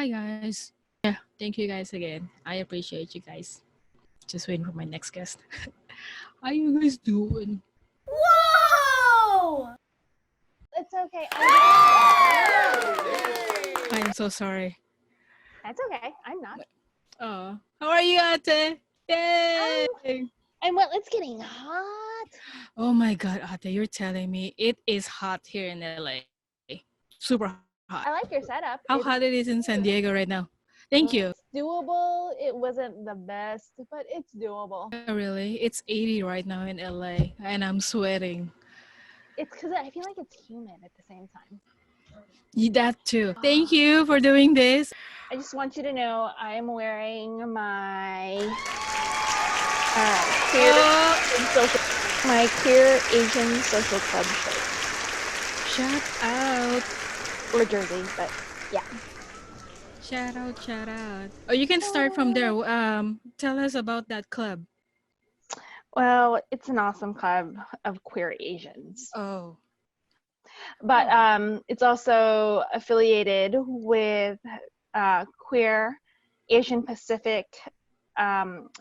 Hi guys. Yeah, thank you guys again. I appreciate you guys. Just waiting for my next guest. How you guys doing? Whoa! It's okay. I'm so sorry. That's okay. I'm not. Oh, how are you, Ate? Yay! And well, it's getting hot. Oh my God, Ate, you're telling me it is hot here in LA. Super hot. I like your setup. How hot it is in San Diego right now? Thank you. It's doable. It wasn't the best, but it's doable. Yeah, really? It's 80 right now in LA and I'm sweating. It's because I feel like it's humid at the same time. That too. Thank you for doing this. I just want you to know I'm wearing my queer Asian social club shirt. Shout out. Or jersey, but yeah. Shout out, shout out. Oh, you can start from there. Tell us about that club. Well, it's an awesome club of queer Asians. Oh. But it's also affiliated with Queer Asian Pacific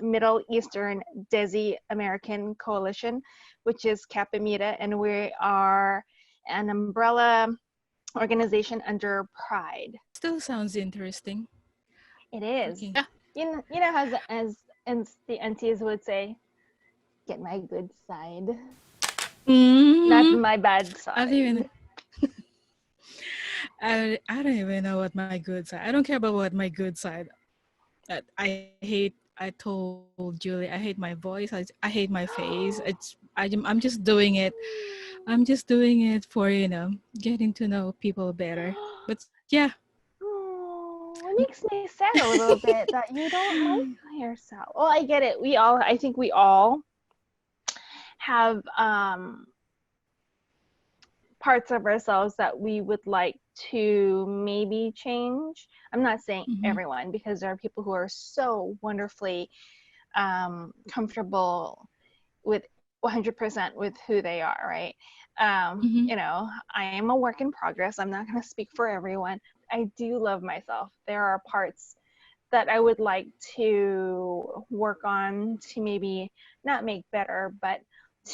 Middle Eastern Desi American Coalition, which is CAPAMITA, and we are an umbrella organization under Pride. Still sounds interesting. It is. Okay. Yeah. You know, as the aunties would say, get my good side, not my bad side. I don't even know what my good side. I don't care about what my good side. I told Julie, I hate my voice. I hate my face. I'm just doing it. I'm just doing it for, getting to know people better. But yeah. Oh, it makes me sad a little bit that you don't like yourself. Well, I get it. I think we all have parts of ourselves that we would like to maybe change. I'm not saying everyone, because there are people who are so wonderfully comfortable with 100% with who they are, right? You know, I am a work in progress. I'm not going to speak for everyone. I do love myself. There are parts that I would like to work on to maybe not make better, but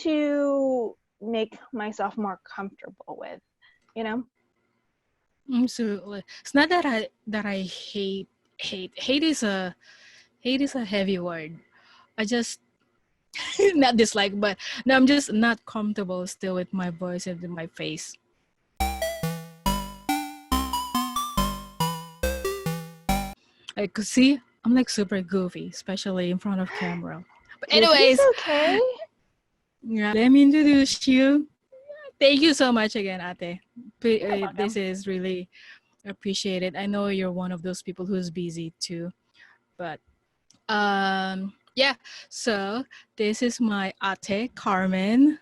to make myself more comfortable with, you know? Absolutely. It's not that I hate. Hate is a heavy word. I just not dislike, but no, I'm just not comfortable still with my voice and my face. I could see I'm like super goofy, especially in front of camera. But anyways, okay. Yeah, let me introduce you. Thank you so much again, Ate. This is really appreciated. I know you're one of those people who's busy too, but yeah. So this is my Ate Carmen.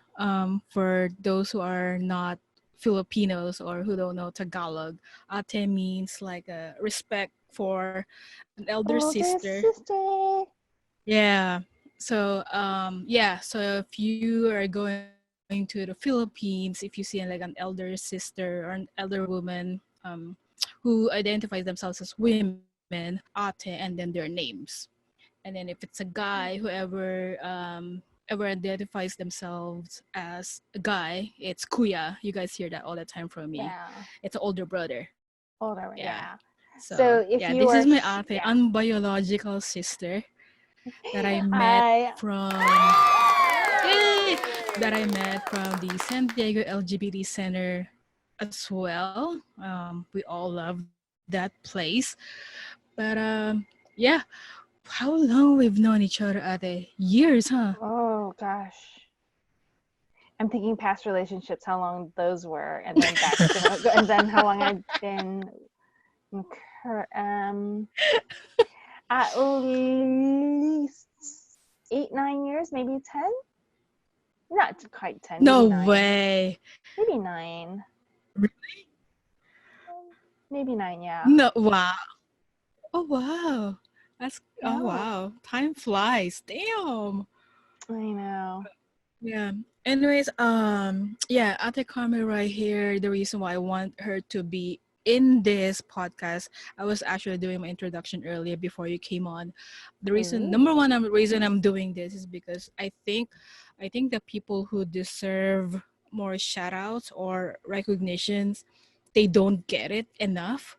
For those who are not Filipinos or who don't know Tagalog, Ate means like a respect for an elder sister. Yeah. So so if you are going to the Philippines, if you see like an elder sister or an elder woman who identifies themselves as women, ate, and then their names. And then if it's a guy, whoever ever identifies themselves as a guy, it's kuya. You guys hear that all the time from me. Yeah. It's an older brother. Yeah. So if this is my ate, unbiological sister that I met from the San Diego LGBT Center as well. We all love that place. But yeah, how long we've known each other, Ate? Years, huh? Oh gosh. I'm thinking past relationships, how long those were, and then back to, and then how long I've been at least 8-9 years, maybe 10. Not quite 10. No maybe 9. way. Maybe 9. Really? Maybe 9, yeah. No, wow. Oh wow. Oh wow. Time flies. Damn. I know. Yeah. Anyways, Ate Carmen right here. The reason why I want her to be in this podcast, I was actually doing my introduction earlier before you came on. The reason, number one, reason I'm doing this is because I think the people who deserve more shout outs or recognitions, they don't get it enough.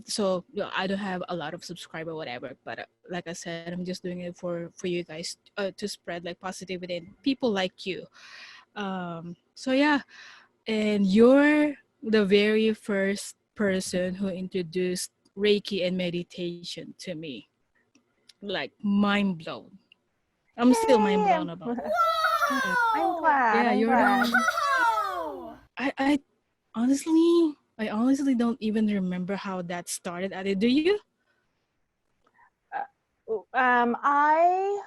So I don't have a lot of subscriber whatever, but like I said, I'm just doing it for you guys to spread like positivity and people like you. So yeah, and you're the very first person who introduced Reiki and meditation to me. Like mind blown. I'm still mind Yay! blown about it. Yeah, I'm glad. yeah, I'm you're the glad. one. I honestly don't even remember how that started. Ade, do you? I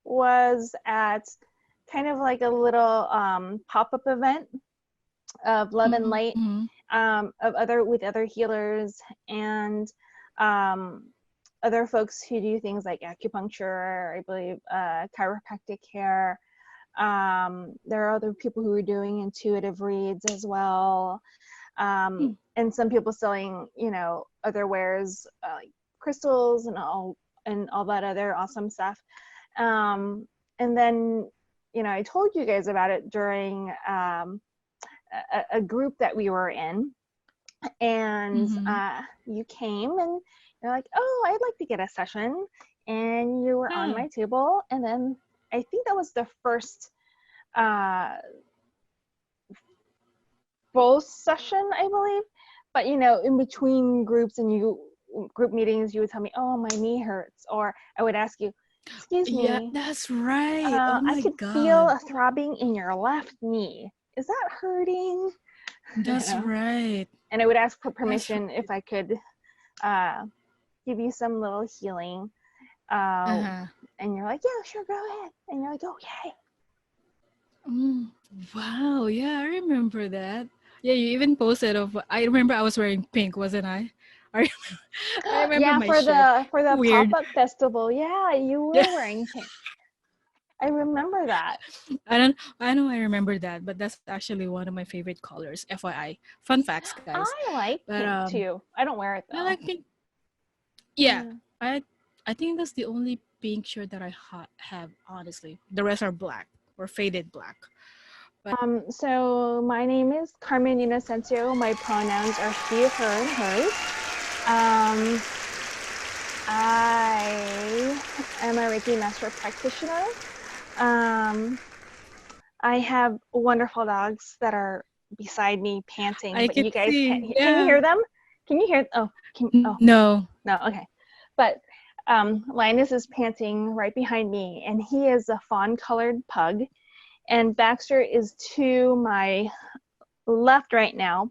was at kind of like a little pop-up event of love and light, Mm-hmm. of other healers and other folks who do things like acupuncture, I believe, chiropractic care. There are other people who are doing intuitive reads as well, and some people selling, other wares, like crystals and all that other awesome stuff. And then, I told you guys about it during a group that we were in, and you came and you're like, oh, I'd like to get a session, and you were on Yeah. my table, and then I think that was the first full session, I believe. But in between group meetings, you would tell me, oh, my knee hurts, or I would ask you, excuse Yeah, me, that's right. Oh I my could feel God. a throbbing in your left knee. Is that hurting? That's right. And I would ask for That's permission if I could give you some little healing. uh-huh. And you're like, yeah, sure, go ahead. And you're like, oh, yay. Mm, wow, yeah, I remember that. Yeah, you even posted of I remember I was wearing pink, wasn't I? I remember, I remember Yeah, my shirt. for the Weird. pop-up festival, yeah, you Yeah. were wearing pink. I remember that. I know I remember that, but that's actually one of my favorite colors, FYI. Fun facts, guys. I like But pink too. I don't wear it I though. like pink. Yeah. Yeah. I think that's the only pink shirt that I have, honestly. The rest are black or faded black. But So my name is Carmen Inocencio. My pronouns are she, her, and hers. I am a Reiki master practitioner. I have wonderful dogs that are beside me panting, I but can you guys see, can't. Can you yeah. hear them? Can you hear? No. No, okay. But Linus is panting right behind me, and he is a fawn-colored pug. And Baxter is to my left right now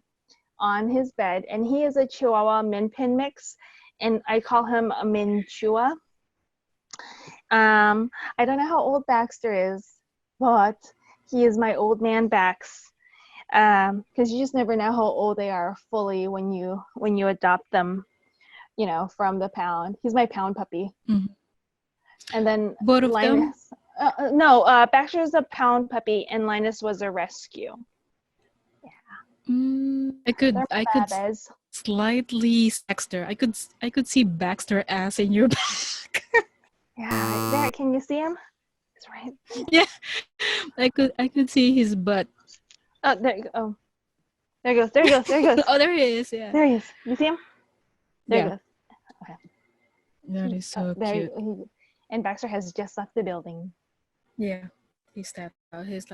on his bed, and he is a Chihuahua Min Pin mix, and I call him a Min Chua. I don't know how old Baxter is, but he is my old man Bax. Because you just never know how old they are fully when you adopt them, from the pound. He's my pound puppy. Mhm. And then Both of them? Linus, no, Baxter's a pound puppy, and Linus was a rescue. I could They're I my could babies. slightly see Baxter. I could see Baxter ass in your back. Yeah, there. Can you see him? He's right. Yeah, I could see his butt. Oh, there you go. Oh, there he goes. There he goes. There he goes. Oh, there he is. Yeah. There he is. You see him? There he Yeah. goes. Okay. That is so There. cute. And Baxter has just left the building. Yeah. He stepped out. He's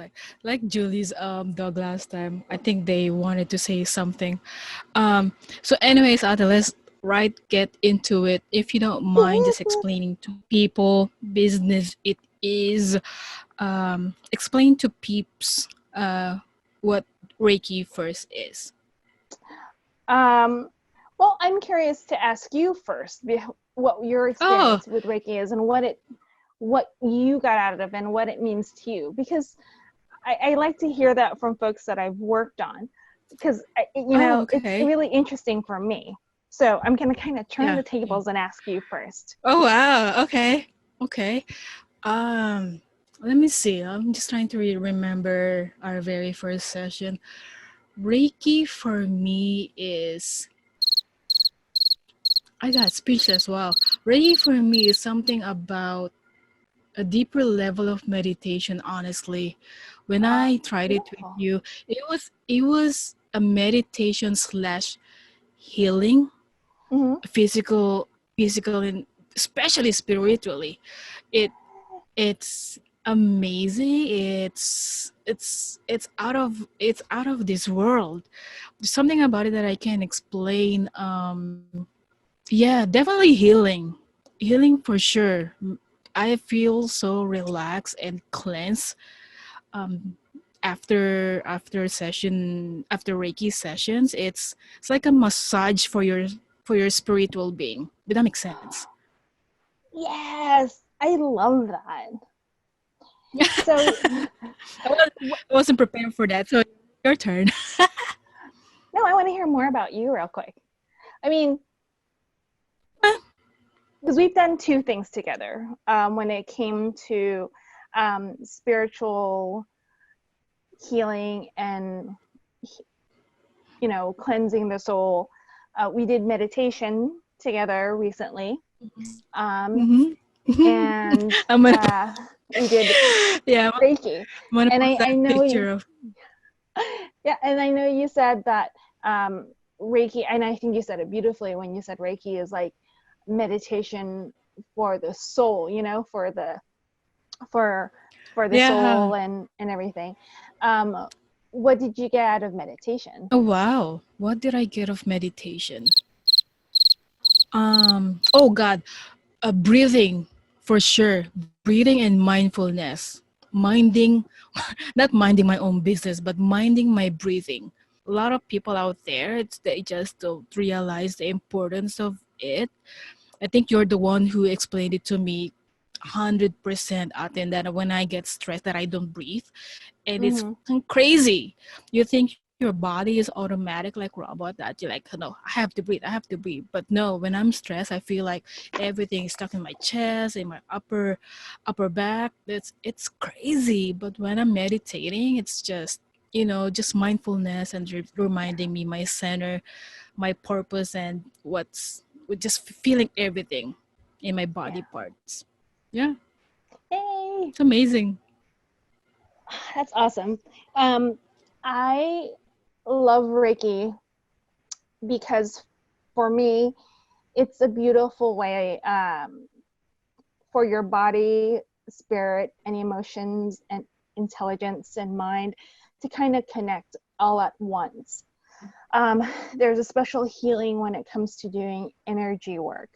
like Julie's dog last time. I think they wanted to say something. So anyways, Ate, let's get into it. If you don't mind just explaining to people business it is, explain to peeps what Reiki first is. Well, I'm curious to ask you first what your experience with Reiki is and what you got out of it and what it means to you, because I like to hear that from folks that I've worked on, because it's Okay. really interesting for me. So I'm gonna kind of turn the tables and ask you first. Oh wow. Okay. Let me see. I'm just trying to remember our very first session. Reiki for me is, I got speechless. Wow. Reiki for me is something about a deeper level of meditation, honestly. When I tried it with Beautiful. you, it was a meditation slash healing, Mm-hmm. physical and especially spiritually. It it's amazing. It's out of this world. There's something about it that I can't explain. Yeah, definitely healing for sure. I feel so relaxed and cleansed um after Reiki sessions. It's like a massage for your spiritual being. Did that make sense? Yes, I love that. So, I was I wasn't prepared for that. So your turn. no, I want to hear more about you real quick. I mean, because we've done two things together when it came to spiritual healing and, cleansing the soul. We did meditation together recently, um, Mm-hmm. and I'm gonna we did yeah, Reiki. I'm gonna And post I that know you, picture of. yeah, and I know you said that Reiki, and I think you said it beautifully when you said Reiki is like meditation for the soul, for for the Yeah. soul and everything. What did you get out of meditation? Oh wow. What did I get of meditation? Oh God, breathing for sure. Breathing and mindfulness. Minding, not minding my own business, but minding my breathing. A lot of people out there, they just don't realize the importance of it. I think you're the one who explained it to me 100% out, and that when I get stressed that I don't breathe, and it's Mm-hmm. crazy. You think your body is automatic like robot, that you're like, no, I have to breathe. But no, when I'm stressed, I feel like everything is stuck in my chest, in my upper back. It's crazy. But when I'm meditating, it's just, just mindfulness and reminding me my center, my purpose, and what's with just feeling everything in my body Yeah. parts. Yeah, Hey, it's amazing. that's awesome. I love Reiki because for me, it's a beautiful way for your body, spirit, and emotions and intelligence and mind to kind of connect all at once. There's a special healing when it comes to doing energy work.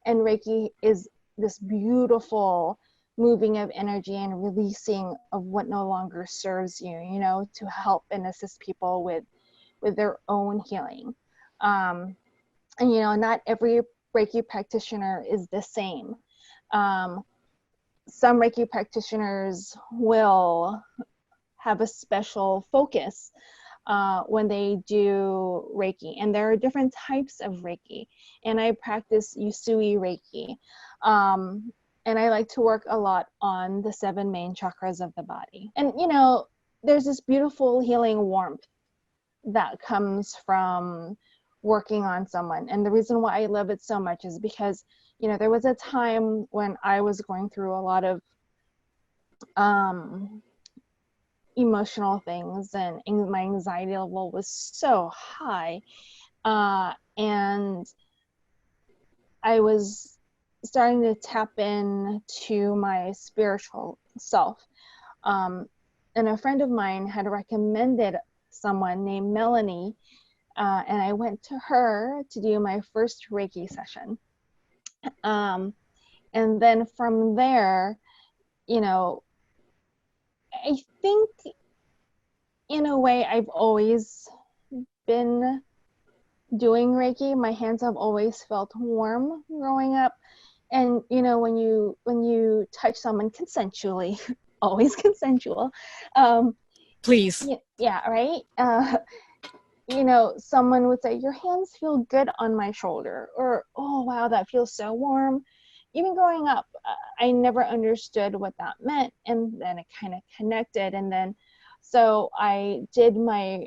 And Reiki is this beautiful moving of energy and releasing of what no longer serves you, to help and assist people with their own healing. And not every Reiki practitioner is the same. Um, some Reiki practitioners will have a special focus when they do Reiki. And there are different types of Reiki. And I practice Usui Reiki. And I like to work a lot on the 7 main chakras of the body. And, there's this beautiful healing warmth that comes from working on someone. And the reason why I love it so much is because, there was a time when I was going through a lot of um, emotional things, and my anxiety level was so high, and I was starting to tap in to my spiritual self, um, and a friend of mine had recommended someone named Melanie, and I went to her to do my first Reiki session, and then from there, you know I think in a way I've always been doing Reiki. My hands have always felt warm growing up. And when you touch someone consensually, always consensual, um, Please. yeah, right. Someone would say, "Your hands feel good on my shoulder," or, "Oh, wow, that feels so warm." Even growing up, I never understood what that meant, and then it kind of connected, and then so I did my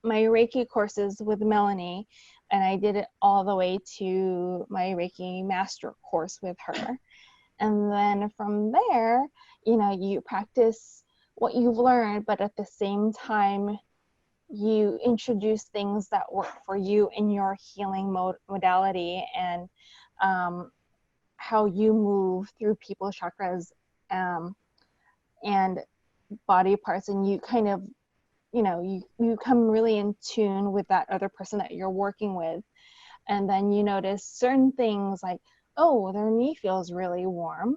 my Reiki courses with Melanie, and I did it all the way to my Reiki master course with her. And then from there, you practice what you've learned, but at the same time, you introduce things that work for you in your healing modality, and how you move through people's chakras and body parts, and you kind of, you come really in tune with that other person that you're working with. And then you notice certain things like, oh, their knee feels really warm.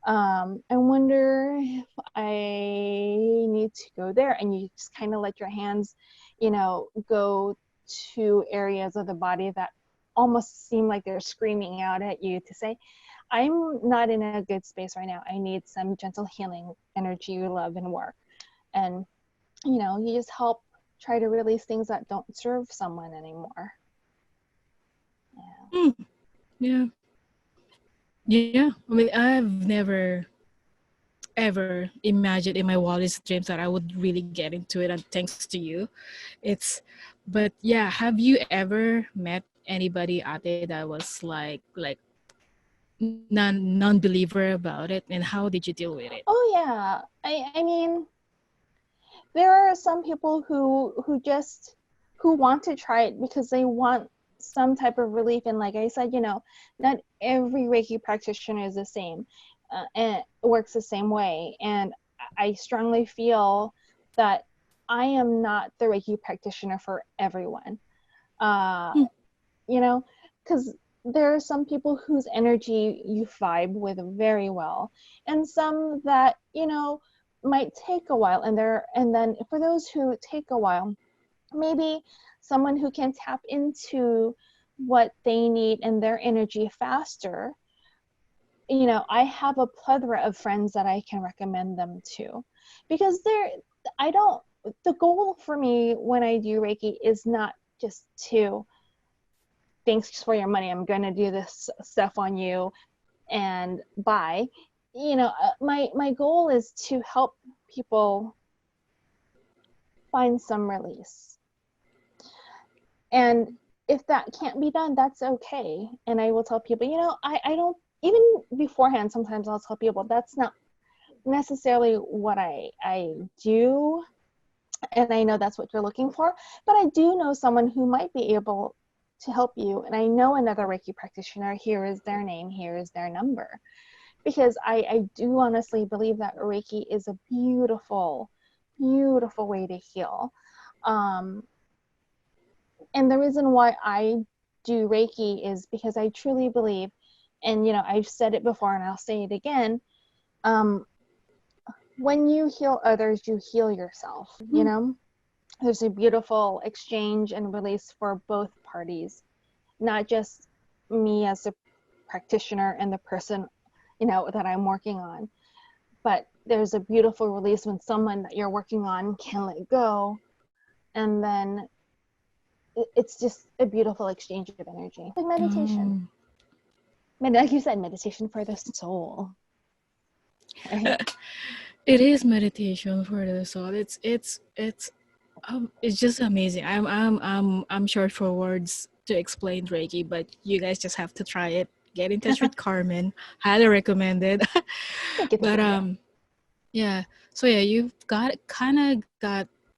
I wonder if I need to go there. And you just kind of let your hands, go to areas of the body that almost seem like they're screaming out at you to say, I'm not in a good space right now. I need some gentle healing energy, love, and work. And, you just help try to release things that don't serve someone anymore. Yeah. Yeah. Yeah. I mean, I've never ever imagined in my wildest dreams that I would really get into it, and thanks to you. But yeah, have you ever met anybody out there that was like non-believer about it, and how did you deal with it? Oh yeah. I mean, there are some people who want to try it because they want some type of relief. And like I said, not every Reiki practitioner is the same, and it works the same way. And I strongly feel that I am not the Reiki practitioner for everyone. Because there are some people whose energy you vibe with very well, and some that might take a while. And then for those who take a while, maybe someone who can tap into what they need and their energy faster. I have a plethora of friends that I can recommend them to, because the goal for me when I do Reiki is not just to, thanks for your money, I'm going to do this stuff on you and bye. My goal is to help people find some release. And if that can't be done, that's okay. And I will tell people, I don't, even beforehand, sometimes I'll tell people that's not necessarily what I do. And I know that's what you're looking for, but I do know someone who might be able to help you. And I know another Reiki practitioner. Here is their name, here is their number. Because I do honestly believe that Reiki is a beautiful, beautiful way to heal. And the reason why I do Reiki is because I truly believe, and I've said it before and I'll say it again, when you heal others, you heal yourself. There's a beautiful exchange and release for both parties, not just me as a practitioner and the person that I'm working on, but there's a beautiful release when someone that you're working on can let go, and then it's just a beautiful exchange of energy. Like meditation. Like you said, meditation for the soul. Right? It is meditation for the soul. It's just amazing. I'm short for words to explain Reiki, but you guys just have to try it. Get in touch with Carmen. Highly recommended. But yeah. So yeah, you've got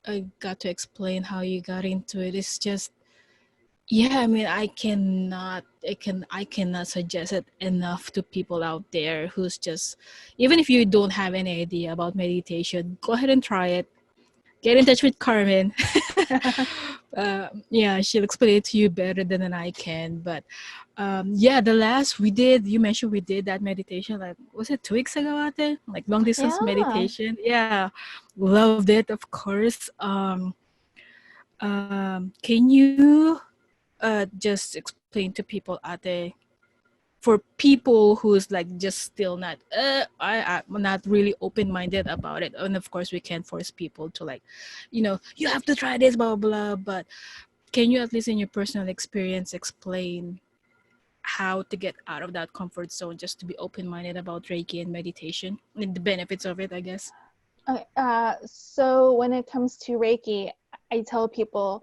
to explain how you got into it. It's just, yeah, I mean, I cannot suggest it enough to people out there who's just, even if you don't have any idea about meditation, go ahead and try it. Get in touch with Carmen. Yeah, she'll explain it to you better than I can. But yeah, you mentioned we did that meditation, like, was it 2 weeks ago out there? Like long distance meditation. Yeah, loved it, of course. Can you just explain to people out there, for people who's like just still not I'm not really open-minded about it, and of course we can't force people to, like, you have to try this, blah blah blah, but can you, at least in your personal experience, explain how to get out of that comfort zone, just to be open-minded about Reiki and meditation and the benefits of it, I guess? Okay, so when it comes to Reiki, I tell people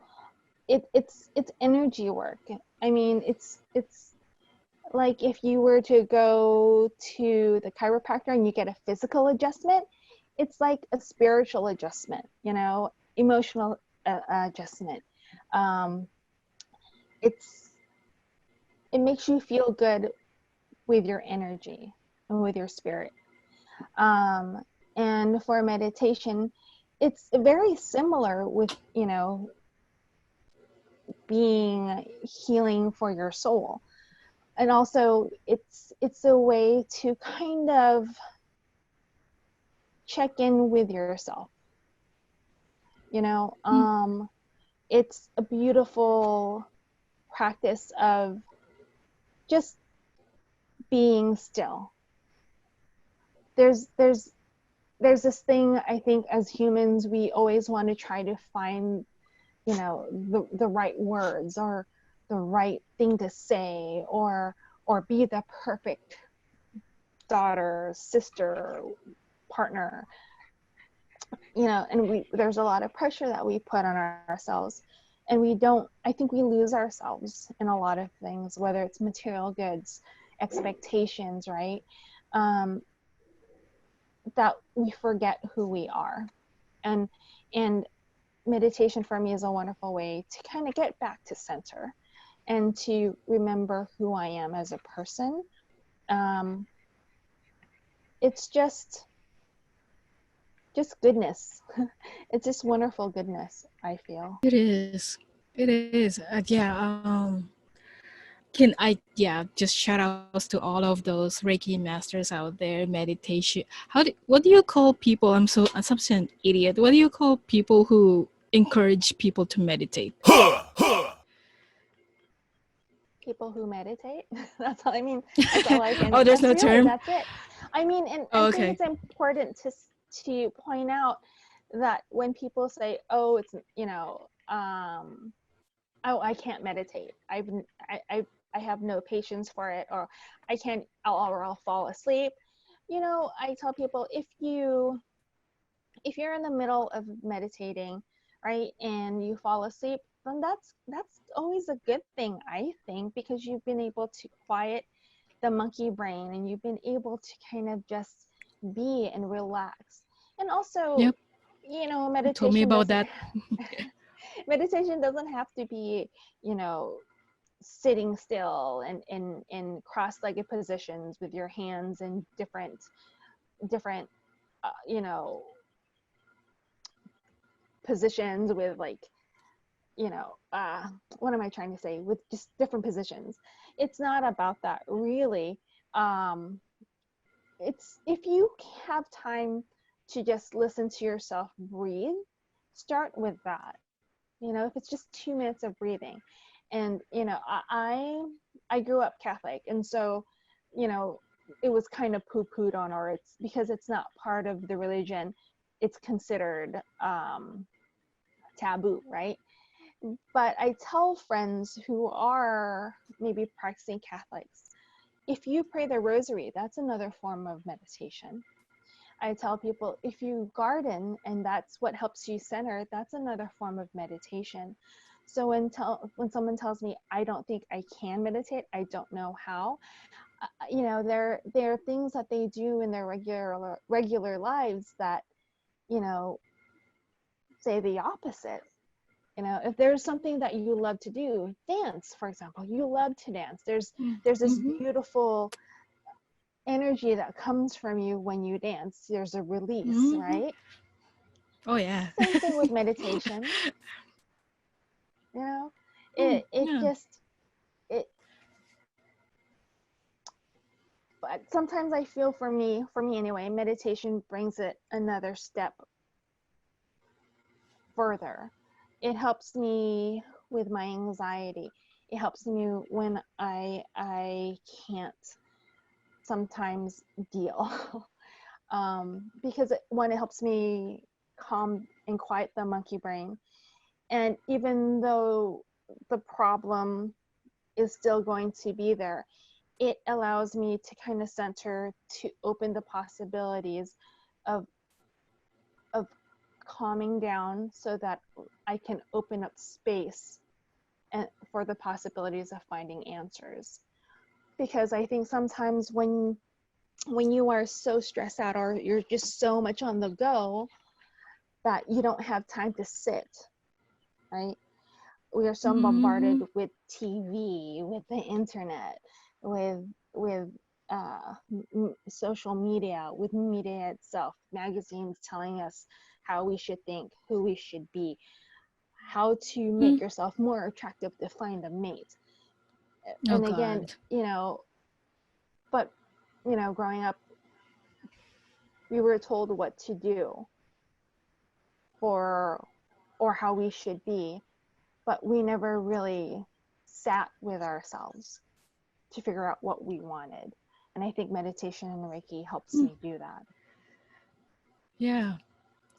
it's energy work. I mean, it's like if you were to go to the chiropractor and you get a physical adjustment, it's like a spiritual adjustment, you know, emotional adjustment. Um, it's it makes you feel good with your energy and with your spirit. Um, and for meditation, it's very similar with, you know, being healing for your soul. And also it's a way to kind of check in with yourself, you know. It's a beautiful practice of just being still. There's this thing, I think, as humans, we always want to try to find, you know, the right words or the right thing to say, or be the perfect daughter, sister, partner, you know. And there's a lot of pressure that we put on ourselves, and we don't, I think we lose ourselves in a lot of things, whether it's material goods, expectations, right? um, that we forget who we are. And meditation for me is a wonderful way to kind of get back to center and to remember who I am as a person. um, it's just goodness. It's just wonderful goodness, I feel. It is. It is. Yeah. Can I, yeah, just shout outs to all of those Reiki masters out there, meditation. What do you call people? I'm such an idiot. What do you call people who encourage people to meditate? People who meditate. That's all, I mean, that's all I can, Oh, there's no term? that's it. I mean, and Oh, I think okay. it's important to point out that when people say, oh, it's, you know, oh, I can't meditate, I have no patience for it, or I can't, I'll fall asleep. You know, I tell people, if you're in the middle of meditating, right, and you fall asleep, then that's always a good thing, I think, because you've been able to quiet the monkey brain, and you've been able to kind of just be and relax. And also, Yep. you know, You told me about that. meditation doesn't have to be, you know, sitting still and in cross-legged positions with your hands in different you know, positions, with like, you know, what am I trying to say, with just different positions. It's not about that, really. um it's, if you have time to just listen to yourself breathe, start with that. You know, if it's just 2 minutes of breathing. And you know, I grew up Catholic, and so, you know, it was kind of poo-pooed on, or it's because it's not part of the religion, it's considered taboo, right? But I tell friends who are maybe practicing Catholics, if you pray the rosary, that's another form of meditation. I tell people, if you garden and that's what helps you center, that's another form of meditation. So when someone tells me, I don't think I can meditate, I don't know how, you know, there are things that they do in their regular lives that, you know, say the opposite. You know, if there's something that you love to do, dance, for example, you love to dance. There's this Mm-hmm. beautiful energy that comes from you when you dance. There's a release, Mm-hmm. right? Oh, yeah. Same thing with meditation. You know, it Yeah. just, it, but sometimes I feel, for me anyway, meditation brings it another step further. It helps me with my anxiety. It helps me when I can't sometimes deal. Because one, it helps me calm and quiet the monkey brain. And even though the problem is still going to be there, it allows me to kind of center, to open the possibilities of of calming down, so that I can open up space and for the possibilities of finding answers. Because I think sometimes when you are so stressed out or you're just so much on the go that you don't have time to sit, right? We are so bombarded Mm-hmm. with TV, with the internet, with social media, with media itself, magazines telling us how we should think, who we should be, how to make yourself more attractive to find a mate. Oh And again, God. but growing up, we were told what to do for or how we should be, but we never really sat with ourselves to figure out what we wanted. And I think meditation and Reiki helps me do that. Yeah.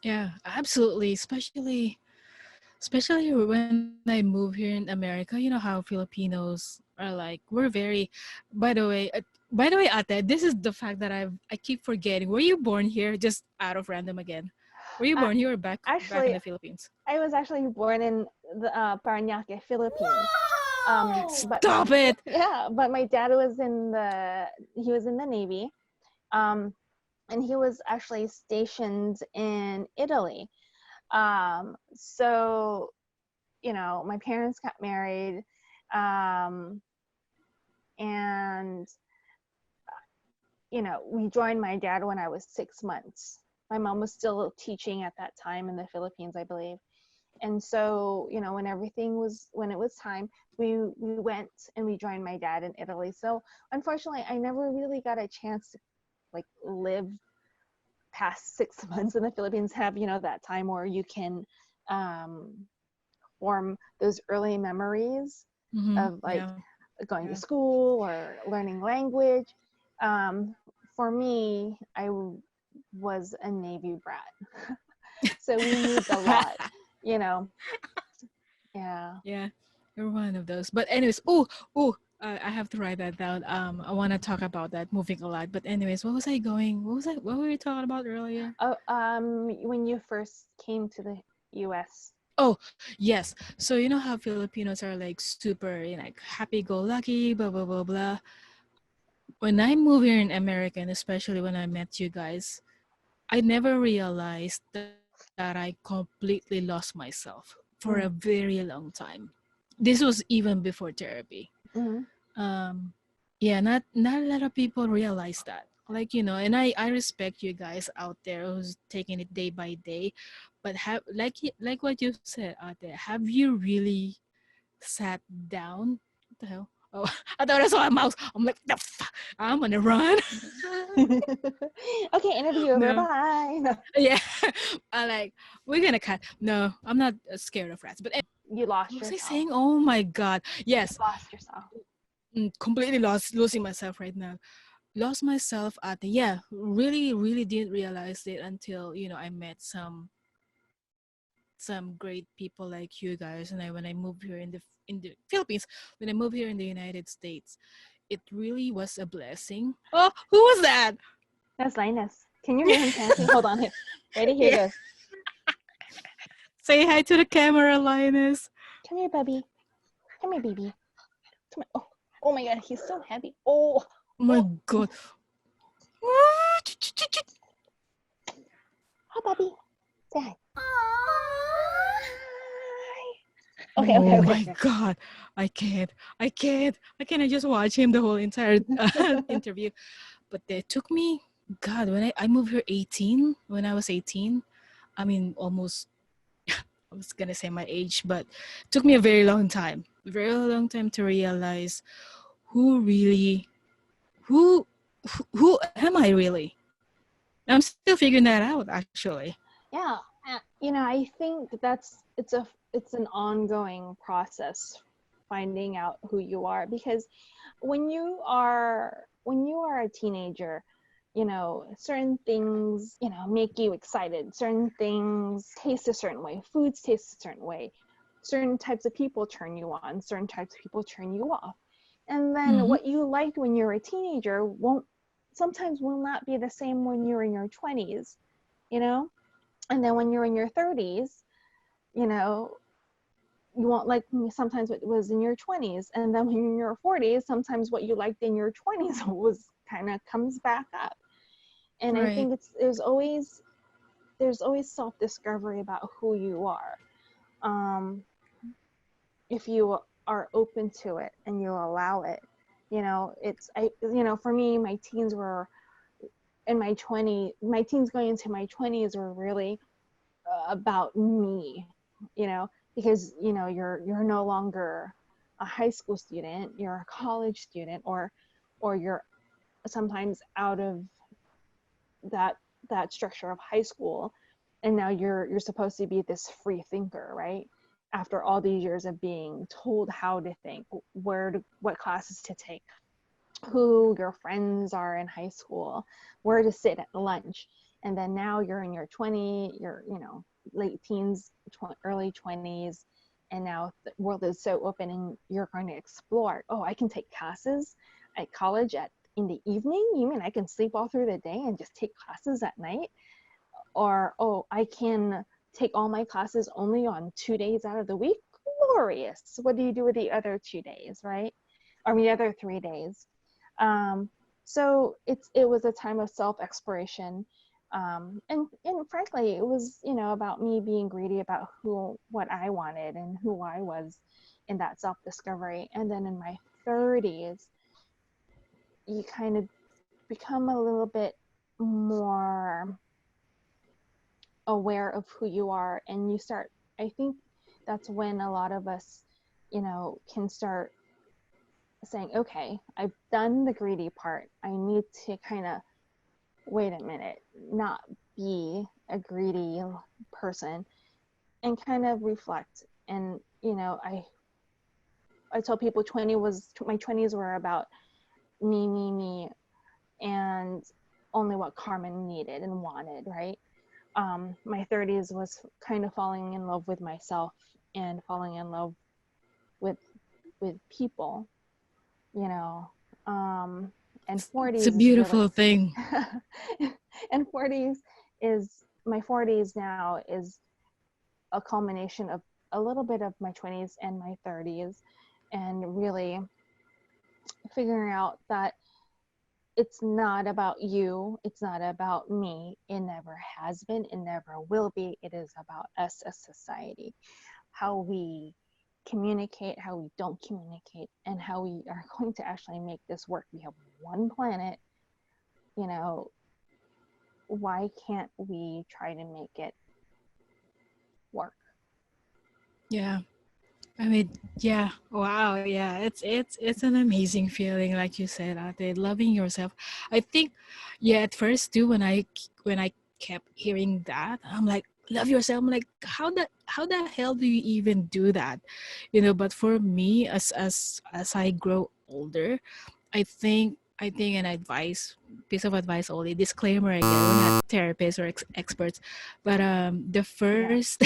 Yeah. Absolutely. Especially when I move here in America, you know how Filipinos are like, we're very, by the way, Ate, this is the fact that I keep forgetting. Were you born here? Just out of random again. Were you Uh, born here or back in Actually, the Philippines? I was actually born in the Parañaque, Philippines. But Stop it. yeah, but my dad was he was in the Navy. Um, and he was actually stationed in Italy. So, my parents got married, um, and, we joined my dad when I was 6 months. My mom was still teaching at that time in the Philippines, I believe. And so, when it was time, we went and we joined my dad in Italy. So unfortunately, I never really got a chance to like live past 6 months in the Philippines, have that time where you can um, form those early memories of like Yeah. going to Yeah. school or learning language. Um, for me, was a Navy brat, so we moved a lot. You know, yeah. Yeah. You're one of those. But anyways, I have to write that down. I want to talk about that moving a lot. But anyways, what was I going? What were we talking about earlier? Oh, when you first came to the U.S. Oh, yes. So you know how Filipinos are like super, like happy-go-lucky, blah blah blah blah. When I moved here in America, and especially when I met you guys, I never realized that I completely lost myself for a Mm-hmm. very long time. This was even before therapy. Mm-hmm. Um, yeah, not a lot of people realize that. Like, and I respect you guys out there who's taking it day by day, but have like what you said out there, have you really sat down? What the hell? Oh, I thought I saw a mouse. I'm like, the fuck? I'm gonna run. Okay, interview over. No. Bye. No, Yeah. I like, we're gonna cut. No, I'm not scared of rats. But you lost what was I yourself. saying? Oh my god. You Yes. lost yourself. Completely losing myself right now. Lost myself at the, yeah, really didn't realize it until, I met some great people like you guys. And when I moved here in the Philippines, when I moved here in the United States, it really was a blessing. Oh, who was that? That's Linus. Can you hear him chanting? Hold on. Here. Ready? Here Yeah. goes. Say hi to the camera, Linus. Come here, Bubby. Come here, baby. Come here. Oh my God, he's so heavy. Oh, Oh my oh. god. Hi, Bubby. Say hi. Okay, okay, Oh okay. my god. I can't just watch him the whole entire interview. But it took me, god, when I moved here 18, when I was 18, I mean, almost, I was gonna say my age, but it took me a very long time to realize who really, who, who am I really? I'm still figuring that out, actually. Yeah, I think it's an ongoing process finding out who you are, because when you are a teenager, certain things, make you excited. Certain things taste a certain way. Foods taste a certain way. Certain types of people turn you on. Certain types of people turn you off. And then Mm-hmm. what you liked when you were a teenager won't sometimes will not be the same when you're in your 20s, you know? And then when you're in your 30s, you know, you won't like sometimes what was in your 20s, and then when you're in your 40s, sometimes what you liked in your 20s was kind of comes back up. And I Right. think there's always self-discovery about who you are, um, if you are open to it and you allow it. For me, my teens were my teens going into my 20s were really about me, because you're no longer a high school student, you're a college student, or you're sometimes out of that structure of high school, and now you're supposed to be this free thinker, right? After all these years of being told how to think, what classes to take, who your friends are in high school, where to sit at lunch. And then now you're in your late teens, early 20s, and now the world is so open and you're going to explore. Oh, I can take classes at college in the evening? You mean I can sleep all through the day and just take classes at night? Or, oh, I can take all my classes only on 2 days out of the week? Glorious. What do you do with the other 2 days, right? Or the other 3 days? So it was a time of self-exploration, and frankly, it was about me being greedy about what I wanted and who I was in that self-discovery. And then in my 30s, you kind of become a little bit more aware of who you are, and you start. I think that's when a lot of us, can start saying, okay, I've done the greedy part. I need to kind of wait a minute, not be a greedy person, and kind of reflect. And I tell people my 20s were about me, and only what Carmen needed and wanted, right? My 30s was kind of falling in love with myself and falling in love with people, you know. And It's a 40s is really beautiful thing. and 40s is my 40s now is a culmination of a little bit of my 20s and my 30s, and really figuring out that it's not about you, it's not about me, it never has been, it never will be. It is about us as society, how we communicate, how we don't communicate, and how we are going to actually make this work. We have one planet, you know, why can't we try to make it work? Yeah. I mean, yeah. Wow. Yeah. It's an amazing feeling, like you said, Ate, loving yourself. I think, yeah. At first, too, when I kept hearing that, I'm like, love yourself. I'm like, how the hell do you even do that? But for me, as I grow older, I think an advice piece of advice only, disclaimer again, we're not therapists or experts, but the Yeah. first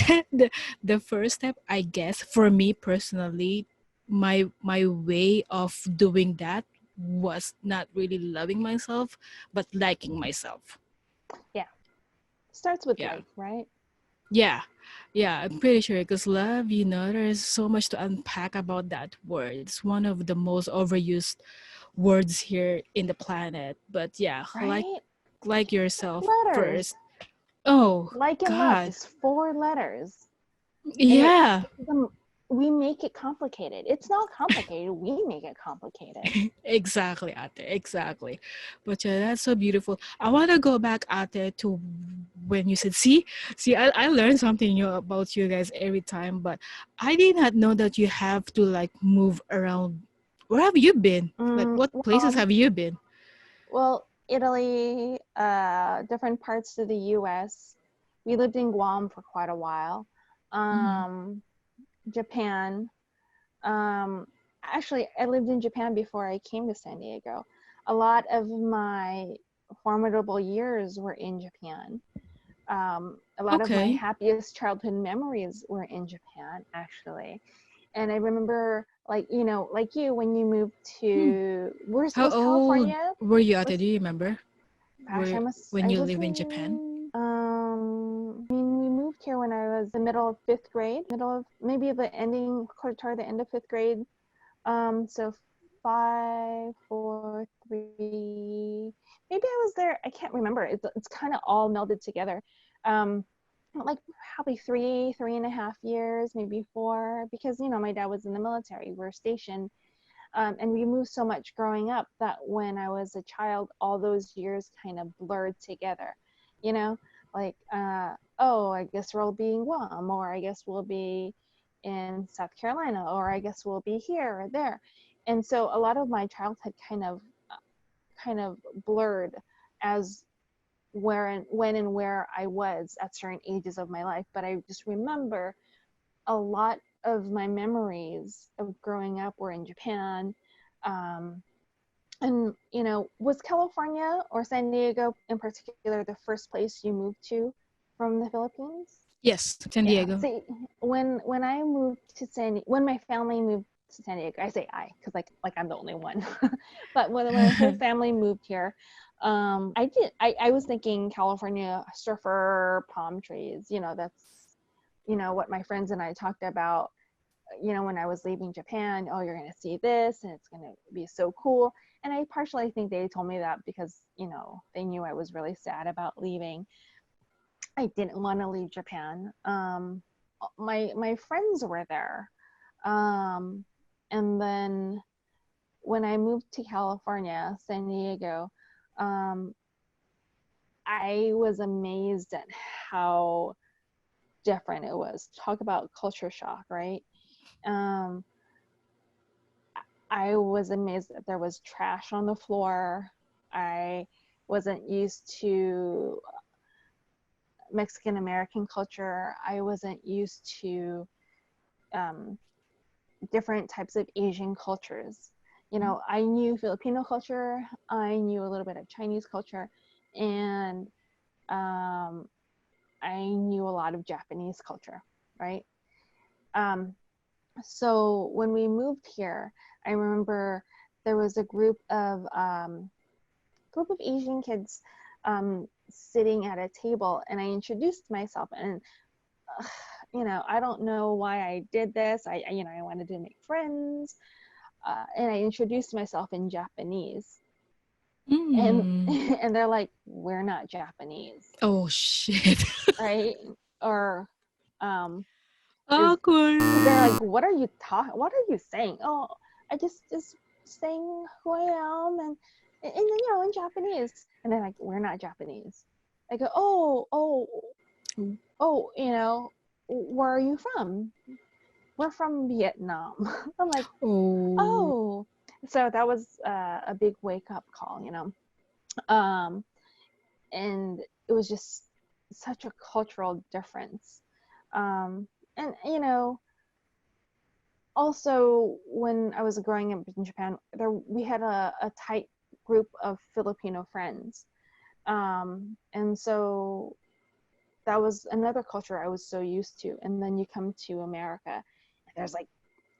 the first step, I guess, for me personally, my way of doing that was not really loving myself, but liking myself. Yeah. Starts with Yeah. like, right? Yeah. Yeah, I'm pretty sure, because love, there's so much to unpack about that word. It's one of the most overused words here in the planet. But yeah, Right? like yourself Letters. first. Oh Like and love God. is 4 letters. And Yeah. we make it complicated. It's not complicated. We make it complicated. Exactly, Ate. Exactly. But yeah, that's so beautiful. I want to go back, Ate, to when you said, see, I learn something new about you guys every time, but I did not know that you have to like move around. Where have you been? Like, Mm, what places well, have you been? Italy, different parts of the U.S. We lived in Guam for quite a while. Mm-hmm. Japan. Um, Actually, I lived in Japan before I came to San Diego. A lot of my formidable years were in Japan. A lot of my Okay. happiest childhood memories were in Japan, actually. And I remember, like you, when you moved Hmm. to, How was old California? were you, Ate? Was, Do you remember? gosh, When I you was live in Japan? I mean, we moved here when I was the middle of fifth grade, maybe the ending, toward the end of fifth grade. So 5, 4, 3. Maybe I was there. I can't remember. It's kind of all melded together. Like probably 3.5 years, maybe 4, because my dad was in the military. We're stationed, and we moved so much growing up that when I was a child, all those years kind of blurred together. Like oh, I guess we'll be in Guam, or I guess we'll be in South Carolina, or I guess we'll be here or there. And so a lot of my childhood kind of blurred as when and where I was at certain ages of my life. But I just remember a lot of my memories of growing up were in Japan. And was California or San Diego in particular the first place you moved to from the Philippines? Yes, San Diego. Yeah. See, when I moved to when my family moved to San Diego, I say I because like I'm the only one. But when my whole family moved here, I was thinking California, surfer, palm trees. That's what my friends and I talked about. When I was leaving Japan, oh, you're going to see this and it's going to be so cool. And I partially think they told me that because, they knew I was really sad about leaving. I didn't want to leave Japan. My friends were there. And then when I moved to California, San Diego, I was amazed at how different it was. Talk about culture shock, right? I was amazed that there was trash on the floor. I wasn't used to Mexican American culture. I wasn't used to different types of Asian cultures. I knew Filipino culture. I knew a little bit of Chinese culture, and I knew a lot of Japanese culture, right? So when we moved here, I remember there was a group of Asian kids sitting at a table, and I introduced myself, and I don't know why I did this. I wanted to make friends, and I introduced myself in Japanese, and and they're like, "We're not Japanese." Oh shit! Right? Or Awkward. they're like, what are you saying? Oh, I just saying who I am, and in Japanese. And they're like, we're not Japanese. I go, oh, where are you from? We're from Vietnam. I'm like, oh. So that was a big wake up call, and it was just such a cultural difference. And also, when I was growing up in Japan, we had a tight group of Filipino friends. And so that was another culture I was so used to. And then you come to America, and there's like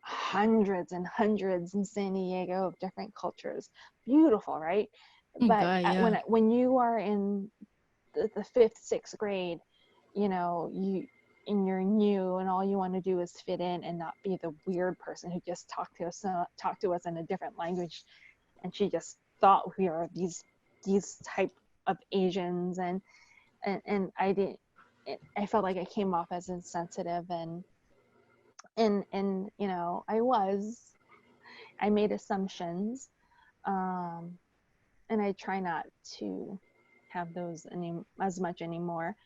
hundreds and hundreds in San Diego of different cultures. Beautiful, right? But God, yeah. when you are in the 5th, 6th grade, and you're new and all you want to do is fit in and not be the weird person who just talked to us in a different language, and she just thought we are these type of Asians, and I felt like I came off as insensitive, and I made assumptions, and I try not to have those as much anymore.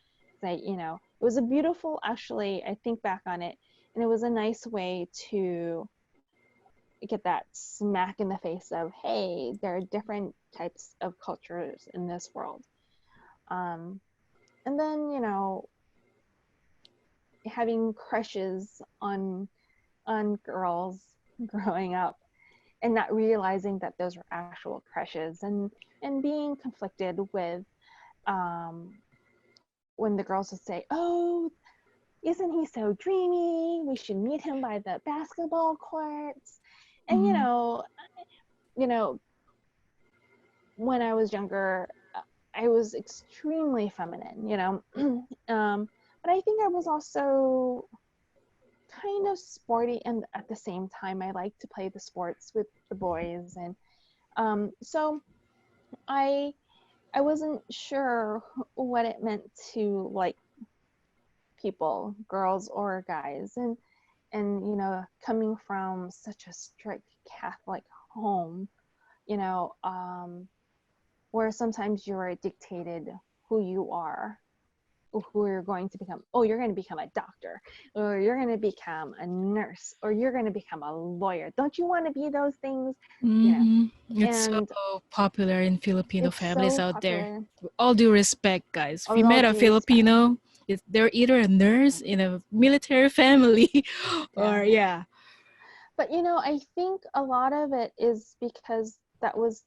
It was a beautiful, actually, I think back on it, and it was a nice way to get that smack in the face of, hey, there are different types of cultures in this world. And then, having crushes on girls growing up, and not realizing that those were actual crushes, and being conflicted with when the girls would say, oh, isn't he so dreamy? We should meet him by the basketball courts. And when I was younger, I was extremely feminine, But I think I was also kind of sporty, and at the same time I like to play the sports with the boys. And so I wasn't sure what it meant to like people, girls or guys. And coming from such a strict Catholic home, you know, where sometimes you're dictated who you are, who you're going to become. Oh, you're going to become a doctor, or you're going to become a nurse, or you're going to become a lawyer. Don't you want to be those things? It's so And popular in Filipino it's families so out there. popular. With all due respect, guys. If you With all met a due respect. Filipino, they're either a nurse in a military family or, Yeah. yeah. But I think a lot of it is because that was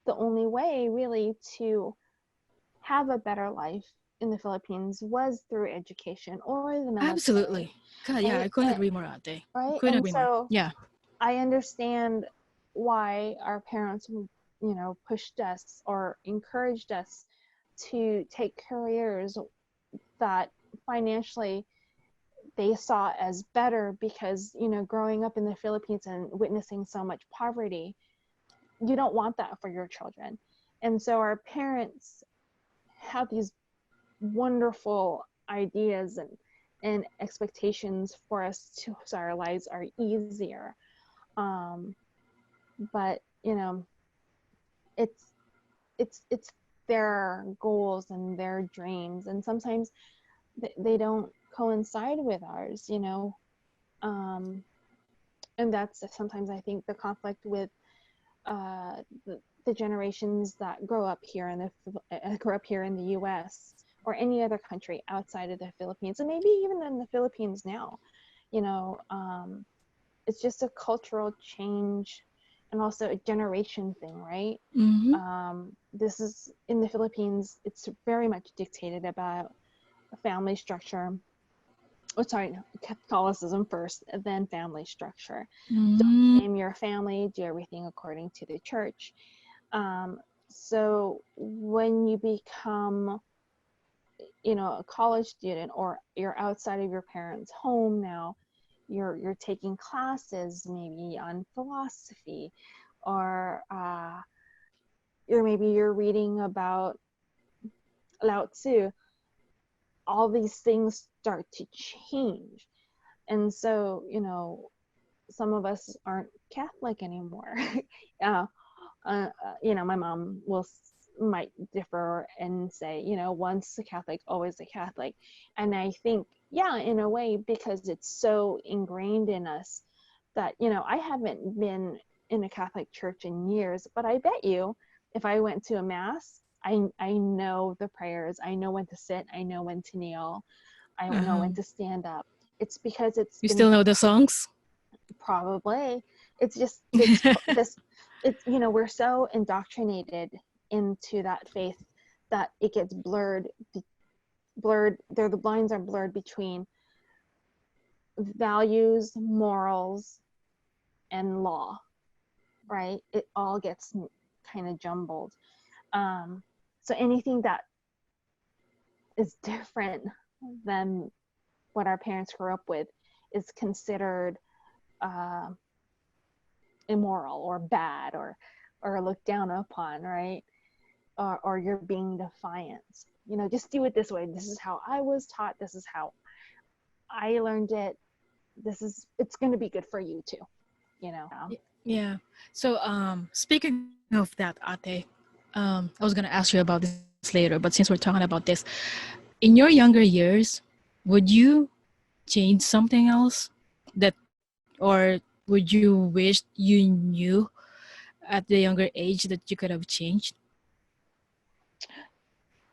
the only way really to have a better life in the Philippines was through education or the military, Absolutely. God, yeah, right? I couldn't agree more, Ate. Right? Couldn't And agree more. so Yeah. I understand why our parents, pushed us or encouraged us to take careers that financially they saw as better, because growing up in the Philippines and witnessing so much poverty, you don't want that for your children. And so our parents have these wonderful ideas and expectations for us to, so our lives are easier. um but it's it's their goals and their dreams, and sometimes they don't coincide with ours. um and that's sometimes I think the conflict with uh, the generations that grow up here in the U.S. or any other country outside of the Philippines, and maybe even in the Philippines now. You know, it's just a cultural change and also a generation thing, right? Mm-hmm. This is in the Philippines. It's very much dictated about a family structure. Oh, sorry, Catholicism first, then family structure. Mm-hmm. Name your family, do everything according to the church. Um, so when you become, a college student, or you're outside of your parents' home now, you're taking classes maybe on philosophy, or you're reading about Lao Tzu. All these things start to change, and so some of us aren't Catholic anymore. uh, my mom might differ and say, once a Catholic, always a Catholic. And I think, yeah, in a way, because it's so ingrained in us that, I haven't been in a Catholic church in years, but I bet you if I went to a mass, I know the prayers. I know when to sit. I know when to kneel. I know Uh-huh. when to stand up. It's because it's You been still know the songs? probably, it's just it's we're so indoctrinated into that faith that it gets blurred there, the lines are blurred between values, morals, and law, right? It all gets kind of jumbled. So anything that is different than what our parents grew up with is considered uh, immoral or bad, or looked down upon, right? Or you're being defiant. Just do it this way. This is how I was taught. This is how I learned it. It's going to be good for you too. Yeah. So, speaking of that, Ate, I was gonna ask you about this later, but since we're talking about this, in your younger years, would you change something else that, or would you wish you knew at the younger age that you could have changed?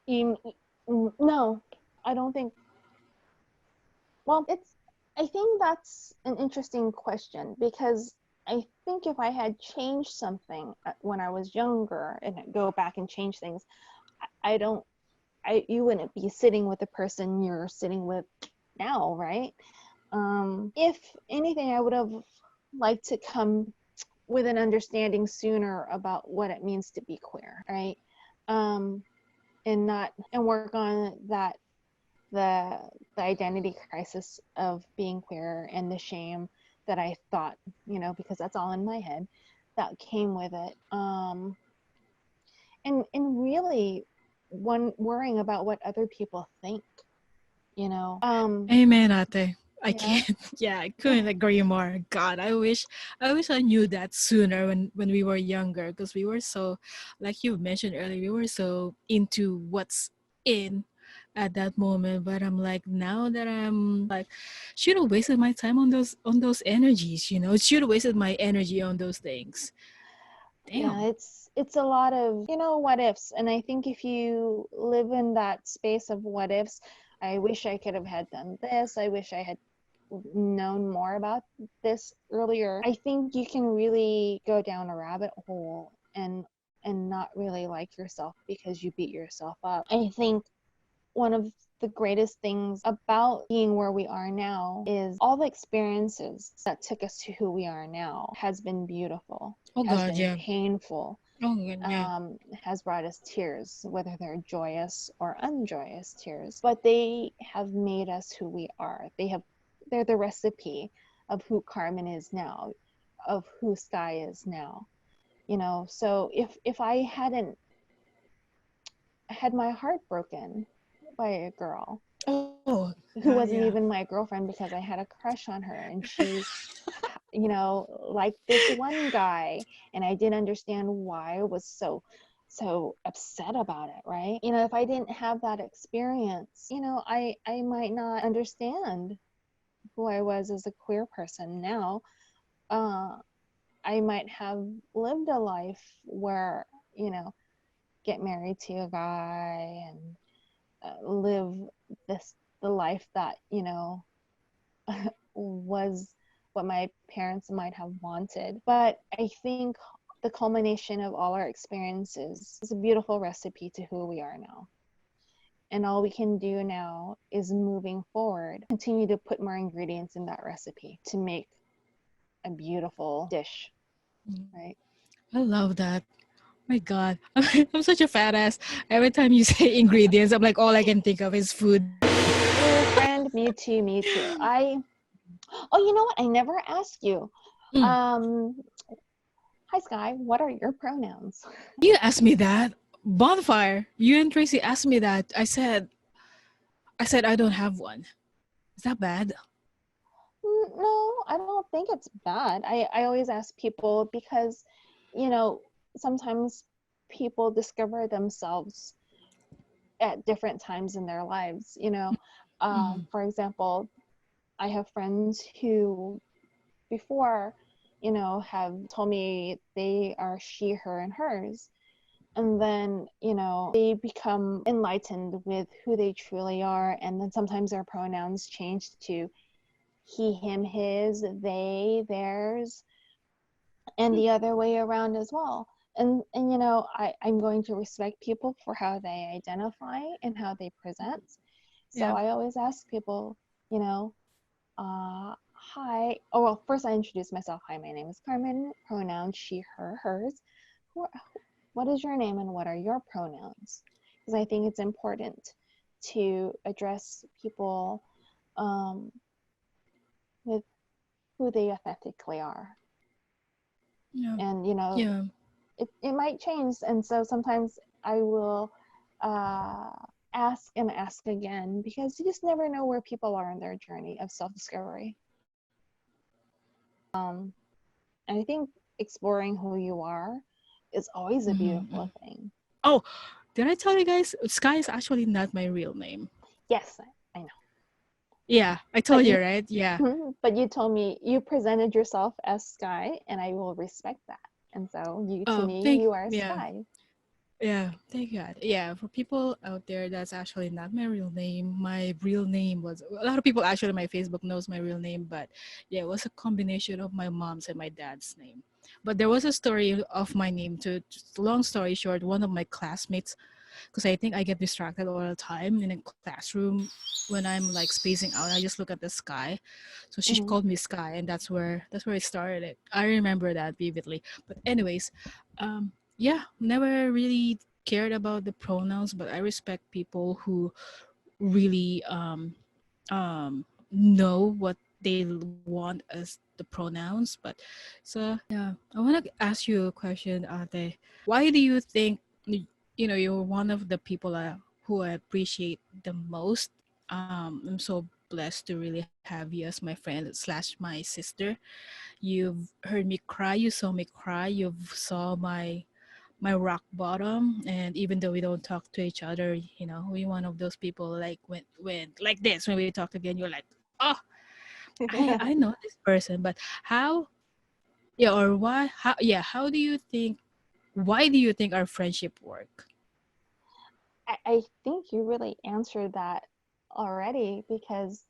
No, I don't think. Well, I think that's an interesting question, because I think if I had changed something when I was younger and go back and change things, I don't. You wouldn't be sitting with the person you're sitting with now, right? If anything, I would have liked to come with an understanding sooner about what it means to be queer, right? And work on that the the identity crisis of being queer and the shame that I thought, because that's all in my head, that came with it. And really one worrying about what other people think, you know. Amen, ate. I Yeah. can't. Yeah, I couldn't agree more. God, I wish I knew that sooner when we were younger, because we were so, like you mentioned earlier, we were so into what's in at that moment. But I'm like, now that I'm like, should have wasted my time on those energies. Should have wasted my energy on those things. Yeah, Damn. it's a lot of, what ifs. And I think if you live in that space of what ifs, I wish I could have had done this. I wish I had known more about this earlier. I think you can really go down a rabbit hole and not really like yourself because you beat yourself up. I think one of the greatest things about being where we are now is all the experiences that took us to who we are now has been beautiful, Oh has God, been yeah. painful, Oh God, yeah. has brought us tears, whether they're joyous or unjoyous tears, but they have made us who we are. They're the recipe of who Carmen is now, of who Sky is now. So if I hadn't had my heart broken by a girl Oh who God, wasn't yeah. even my girlfriend because I had a crush on her and she like this one guy, and I didn't understand why I was so upset about it, right? If I didn't have that experience, I might not understand who I was as a queer person now. uh I might have lived a life where, you know get married to a guy and live this the life that was what my parents might have wanted. But I think the culmination of all our experiences is a beautiful recipe to who we are now. And all we can do now is moving forward, continue to put more ingredients in that recipe to make a beautiful dish, right? I love that. My God, I'm such a fat ass. Every time you say ingredients, I'm like, all I can think of is food. Oh, friend, me too, me too. Oh, you know what? I never asked you. Mm. Um, Hi, Sky. What are your pronouns? You asked me that. Bonfire. You and Tracy asked me that. I said I don't have one. Is that bad? No, I don't think it's bad. I always ask people because, you know, sometimes people discover themselves at different times in their lives. Mm-hmm. For example, I have friends who before, have told me they are she, her, and hers. And then, they become enlightened with who they truly are. And then sometimes their pronouns change to he, him, his, they, theirs, and the other way around as well. And I'm going to respect people for how they identify and how they present. So Yeah. I always ask people, you know, hi. Oh, well, first I introduce myself. Hi, my name is Carmen. Pronouns she, her, hers. What is your name and what are your pronouns? Because I think it's important to address people um, with who they authentically are. Yeah. And, Yeah. it might change. And so sometimes I will uh, ask and ask again because you just never know where people are in their journey of self discovery. And I think exploring who you are is always a Mm-hmm. beautiful thing. Oh, did I tell you guys? Sky is actually not my real name. Yes, I know. Yeah, I But told you, right? Yeah. but you told me you presented yourself as Sky, and I will respect that. And so to Oh, me, you are yeah. Sky. Yeah, thank God. Yeah, for people out there, that's actually not my real name. My real name was, a lot of people actually on my Facebook knows my real name, but yeah, it was a combination of my mom's and my dad's name. But there was a story of my name too. Just long story short, one of my classmates, because I think I get distracted all the time in a classroom when I'm like spacing out. I just look at the sky, so she Mm-hmm. called me Sky, and that's where it started. I remember that vividly. But anyways, yeah, never really cared about the pronouns, but I respect people who really know what they want as the pronouns. But so yeah, I want to ask you a question, Ate. Why do you think you're one of the people who I appreciate the most? I'm so blessed to really have you as my friend slash my sister. You've heard me cry, you saw me cry, you've saw my rock bottom, and even though we don't talk to each other, we're one of those people, like when like this, when we talk again, you're like, oh, I know this person. But how, yeah, or why, how, yeah, how do you think, why do you think our friendship work? I think you really answered that already because,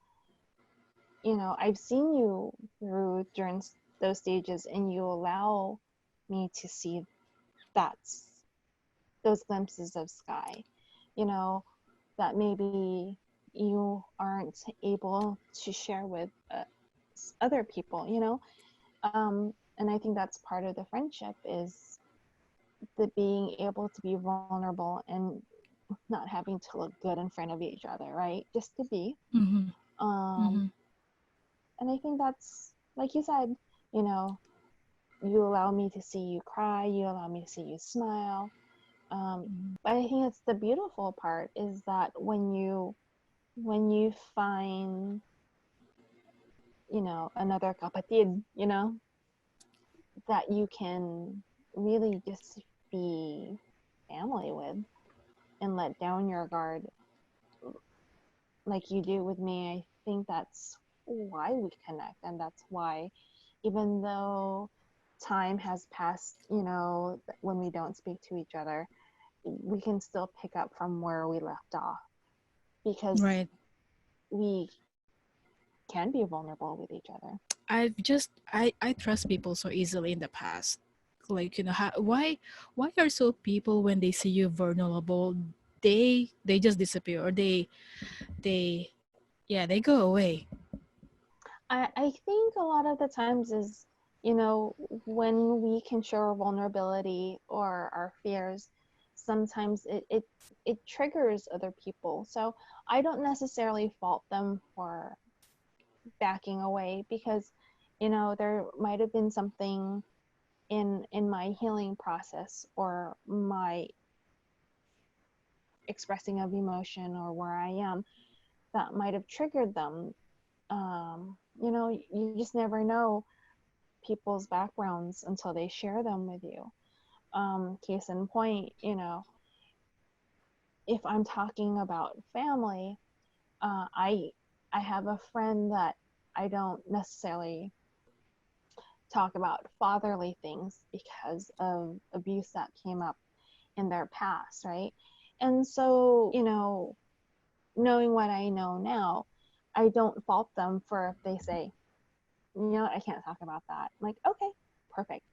I've seen you through during those stages and you allow me to see that's those glimpses of sky, you know, that maybe you aren't able to share with other people, and I think that's part of the friendship is the being able to be vulnerable and not having to look good in front of each other, right? Just to be. Mm-hmm. Um, Mm-hmm. and I think that's, like you said, you know, you allow me to see you cry, you allow me to see you smile. But I think it's the beautiful part is that when you find, another kapatid, that you can really just be family with and let down your guard like you do with me. I think that's why we connect, and that's why, even though time has passed, when we don't speak to each other, we can still pick up from where we left off because Right. we can be vulnerable with each other. I trust people so easily in the past. Like, why are so people, when they see you vulnerable, they just disappear, or they yeah, they go away. I think a lot of the times is, when we can show our vulnerability or our fears, sometimes it triggers other people. So I don't necessarily fault them for backing away because, there might have been something in my healing process or my expressing of emotion or where I am that might have triggered them. You just never know people's backgrounds until they share them with you. Case in point, if I'm talking about family, I have a friend that I don't necessarily talk about fatherly things because of abuse that came up in their past, right? And so, knowing what I know now, I don't fault them for if they say, I can't talk about that. I'm like, okay, perfect.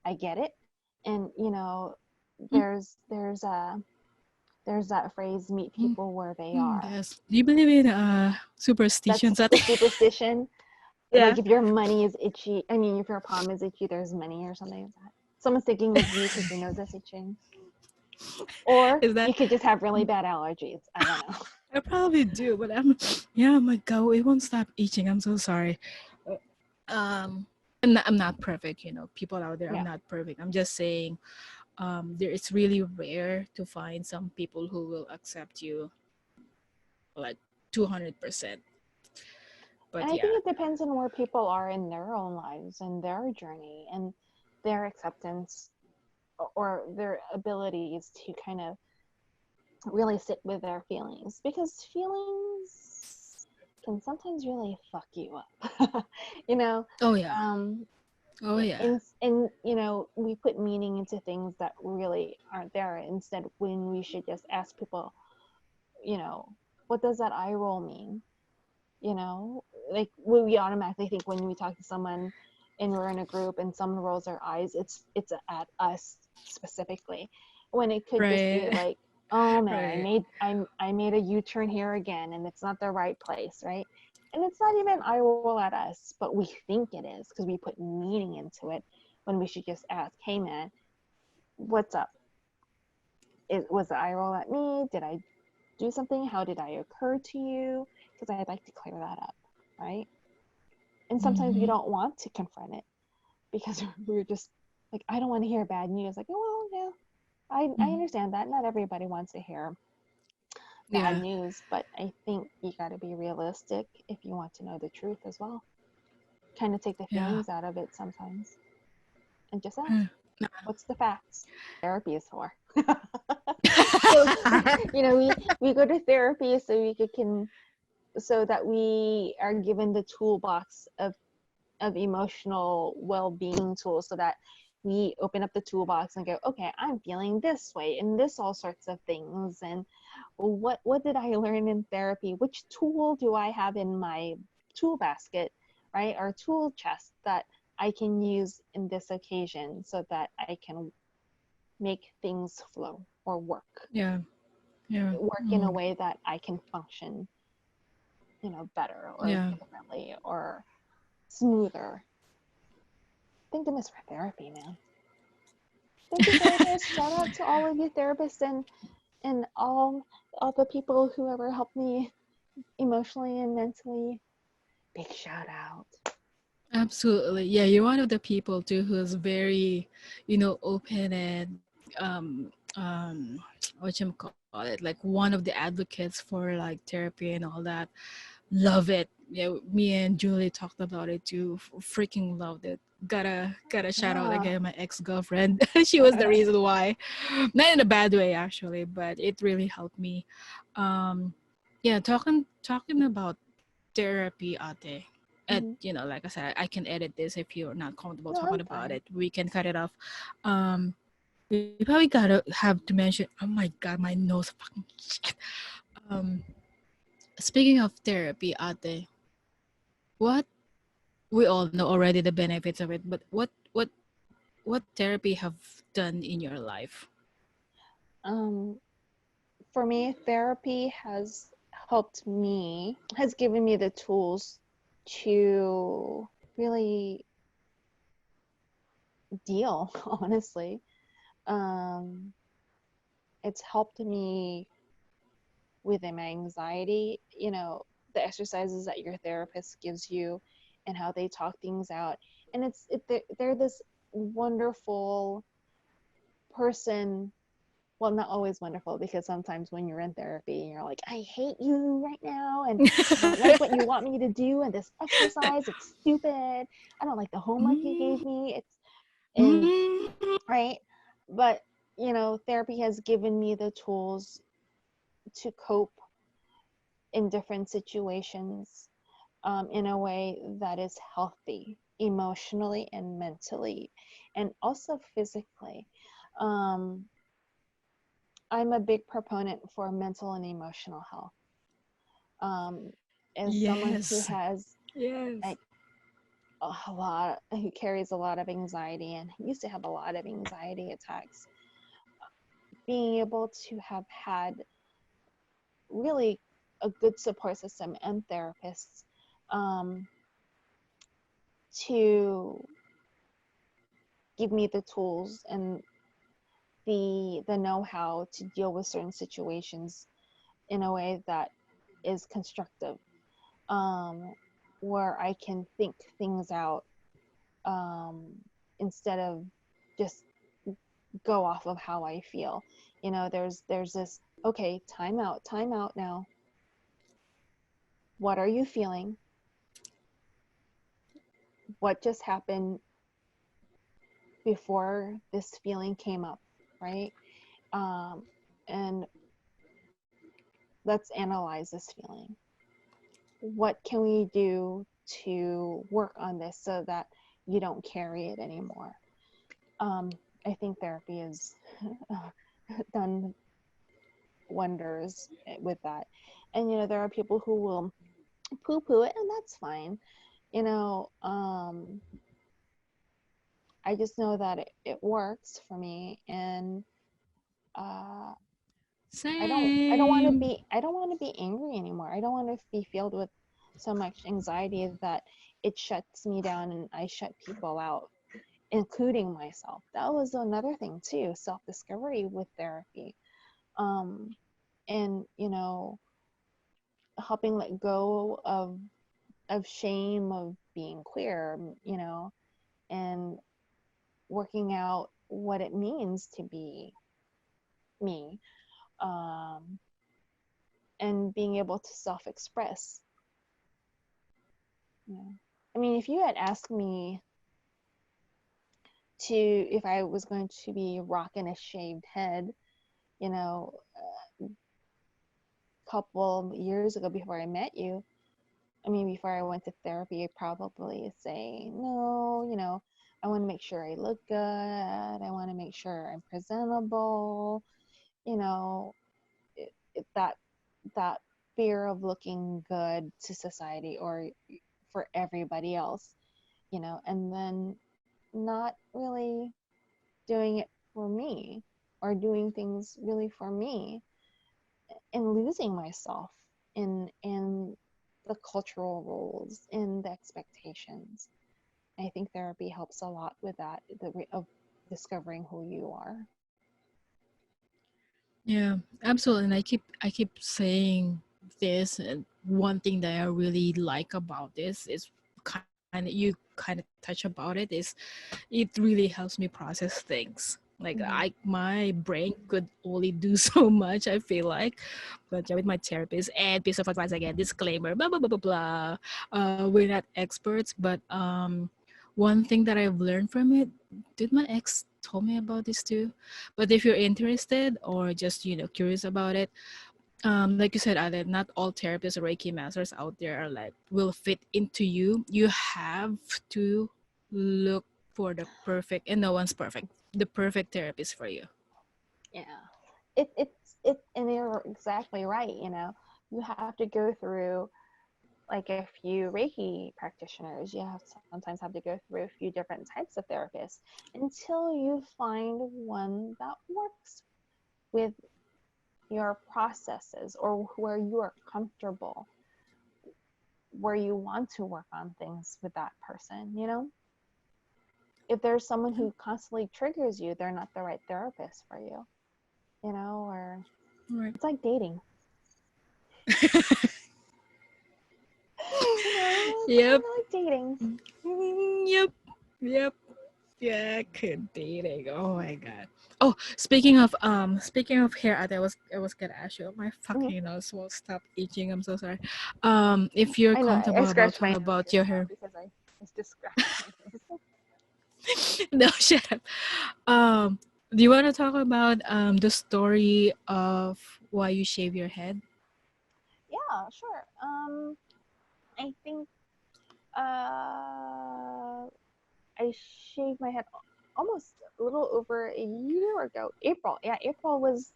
I get it. And there's that phrase, meet people where they are. Yes. Do you believe in That's superstitions? the superstition. Yeah. Like if your money is itchy, I mean, if your palm is itchy, there's money or something like that. Someone's thinking of you because your nose is itching. Or Is that you could just have really bad allergies. I don't know. I probably do, but yeah, my God, it won't stop itching. I'm so sorry. Um, I'm not perfect, people out there. I'm Yeah. not perfect. I'm just saying, it's really rare to find some people who will accept you like 200%. And But I yeah, think it depends on where people are in their own lives and their journey and their acceptance or their abilities to kind of really sit with their feelings because feelings can sometimes really fuck you up. you know, oh yeah, um, oh yeah, we put meaning into things that really aren't there. Instead, when we should just ask people, you know, what does that eye roll mean? Like we automatically think when we talk to someone and we're in a group and someone rolls their eyes, it's at us specifically, when it could just be right, like, oh man, i right, made I made a U-turn here again and it's not the right place, right? And it's not even eye roll at us, but we think it is because we put meaning into it when we should just ask, hey man, what's up? Was the eye roll at me? Did I do something? How did I occur to you? Because I'd like to clear that up, right? And sometimes we Mm-hmm. don't want to confront it because we're just like, I don't want to hear bad news. Like, oh, well, yeah, I Mm-hmm. understand that. Not everybody wants to hear bad Yeah. news, but I think you got to be realistic if you want to know the truth as well. Kind of take the Yeah. feelings out of it sometimes and just ask, Huh. what's the facts? Therapy is for. So, we go to therapy so we can so that we are given the toolbox of emotional well-being tools, so that we open up the toolbox and go, okay, I'm feeling this way and this all sorts of things, and what did I learn in therapy? Which tool do I have in my tool basket, right, or tool chest, that I can use in this occasion so that I can make things flow or Yeah. Yeah. work in a Mm. way that I can function, better or Yeah. differently or smoother. Thank goodness for therapy, man. Thank you, therapists. Shout out to all of you therapists and all the people who ever helped me emotionally and mentally. Big shout out. Absolutely. Yeah, you're one of the people too who's very, open and what you call it, like one of the advocates for like therapy and all that. Love it. Yeah, me and Julie talked about it too. Freaking loved it. Gotta shout out Yeah. again my ex-girlfriend. She was the reason why. Not in a bad way actually, but it really helped me. Um yeah, talking about therapy, Ate. And Mm-hmm. like I said, I can edit this if you're not comfortable No, talking I'm about fine. it. We can cut it off. Um, we probably gotta have to mention. Oh my god, my nose fucking shit. Um, Speaking of therapy, Ate, what we all know already the benefits of it, but what therapy have done in your life? Um, for me, therapy has given me the tools to really deal, honestly. Um, it's helped me with my anxiety, the exercises that your therapist gives you and how they talk things out. And they're this wonderful person. Well, not always wonderful, because sometimes when you're in therapy and you're like, I hate you right now, and I don't like what you want me to do, and this exercise, it's stupid. I don't like the homework you gave me. And right. But therapy has given me the tools to cope in different situations, in a way that is healthy emotionally and mentally and also physically. um, I'm a big proponent for mental and emotional health. um, as someone who Yes. has Yes. like a lot who carries a lot of anxiety and used to have a lot of anxiety attacks, being able to have had really a good support system and therapists, um, to give me the tools and the know-how to deal with certain situations in a way that is constructive, um, where I can think things out, um, instead of just go off of how I feel. There's this, okay, time out now. What are you feeling? What just happened before this feeling came up, right? Um, and let's analyze this feeling. What can we do to work on this so that you don't carry it anymore? I think therapy has done wonders with that. And there are people who will poo poo it, and that's fine. You know, um, I just know that it works for me, and uh, Same. I don't want to be angry anymore. I don't want to be filled with so much anxiety that it shuts me down and I shut people out, including myself. That was another thing too, self-discovery with therapy. Um, and helping let go of shame of being queer, and working out what it means to be me, um, and being able to self-express. I mean, if you had asked me if I was going to be rocking a shaved head, a couple years ago before I met you, I mean, before I went to therapy, I'd probably say, no, I want to make sure I look good. I want to make sure I'm presentable. You know, that fear of looking good to society or for everybody else, and then not really doing it for me or doing things really for me, and losing myself in the cultural roles, in the expectations. I think therapy helps a lot with that, of discovering who you are. Yeah, absolutely. And I keep saying this, and one thing that I really like about this is you kind of touch about it, is it really helps me process things. Like Mm-hmm. my brain could only do so much, I feel like. But yeah, with my therapist, and piece of advice again, disclaimer, blah blah blah blah blah. We're not experts, but one thing that I've learned from it, did my ex told me about this too? But if you're interested or just curious about it, like you said, Ade, not all therapists or Reiki masters out there are like will fit into you. You have to look for the perfect, and no one's perfect. The perfect therapist for you. Yeah, and you're exactly right. You have to go through like a few Reiki practitioners. You sometimes have to go through a few different types of therapists until you find one that works with your processes, or where you are comfortable, where you want to work on things with that person. If there's someone who constantly triggers you, they're not the right therapist for you. Or Right. it's like dating. It's kind Yep. of like dating. Yep. Yep. Yeah, could dating. Oh my god. Oh, speaking of hair, I was gonna ask you. My Mhm. fucking nose won't stop itching. I'm so sorry. If you're I know. I comfortable about scratched my talking nose about just your now hair, because I just scratched my nose. no, shut up. Do you want to talk about the story of why you shave your head? Yeah, sure. I think I shaved my head almost a little over a year ago. April. Yeah, April was.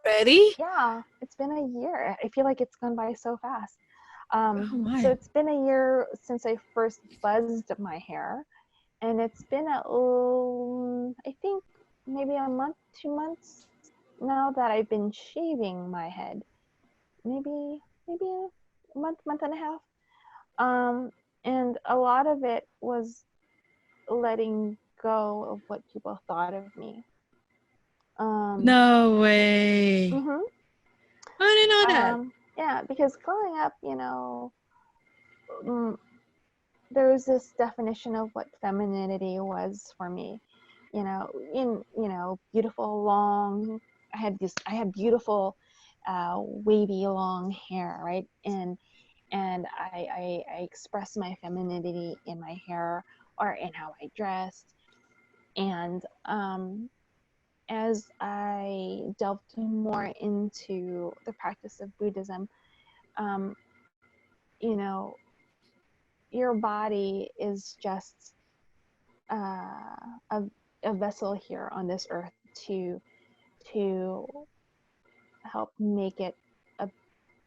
Already? Yeah, it's been a year. I feel like it's gone by so fast. Oh So my. it's been a year since I first buzzed my hair, and it's been I think maybe a month, 2 months now that I've been shaving my head. Maybe a month and a half. And a lot of it was letting go of what people thought of me. Um, No way. mhm. I didn't know that. Yeah, because growing up, mm, there was this definition of what femininity was for me. Beautiful long. I had beautiful, wavy long hair, right? And I expressed my femininity in my hair or in how I dressed. And as I delved more into the practice of Buddhism, um, you know, your body is just a, a vessel here on this earth to help make it a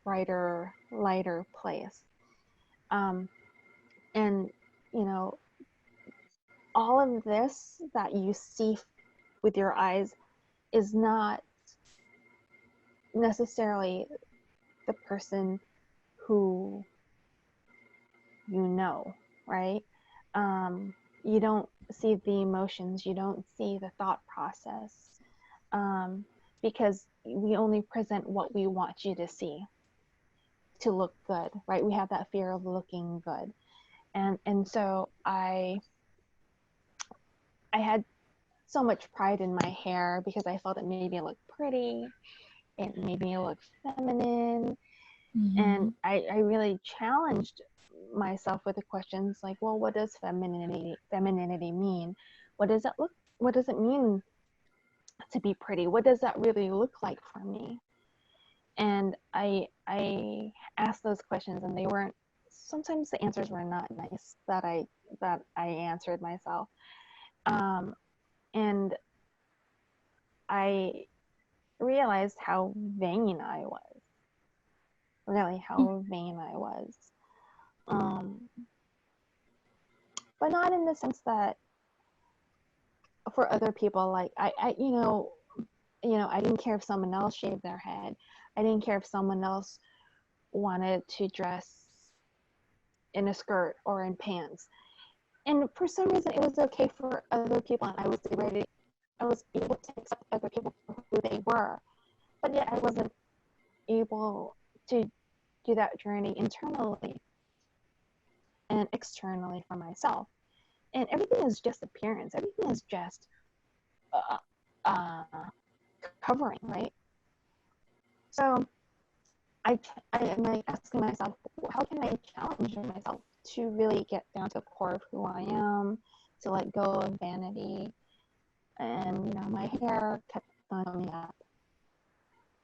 brighter, lighter place. Um, and you know, all of this that you see with your eyes is not necessarily the person who right? You don't see the emotions, you don't see the thought process. Um, because we only present what we want you to see, to look good, right? We have that fear of looking good. And so I had so much pride in my hair because I felt it made me look pretty. It made me look feminine. And I really challenged myself with the questions like, well, what does femininity mean? What does it mean to be pretty? What does that really look like for me? And I asked those questions, and they weren't, sometimes the answers were not nice that I answered myself. And I realized how vain I was, really how vain I was. But not in the sense that for other people, like I I didn't care if someone else shaved their head. I didn't care if someone else wanted to dress in a skirt or in pants. And for some reason, it was okay for other people, and I was able to accept other people for who they were. But yet, I wasn't able to do that journey internally and externally for myself. And everything is just appearance. Everything is just uh, uh, covering, right? So I am like asking myself, how can I challenge myself to really get down to the core of who I am, to let go of vanity. And my hair kept on coming up.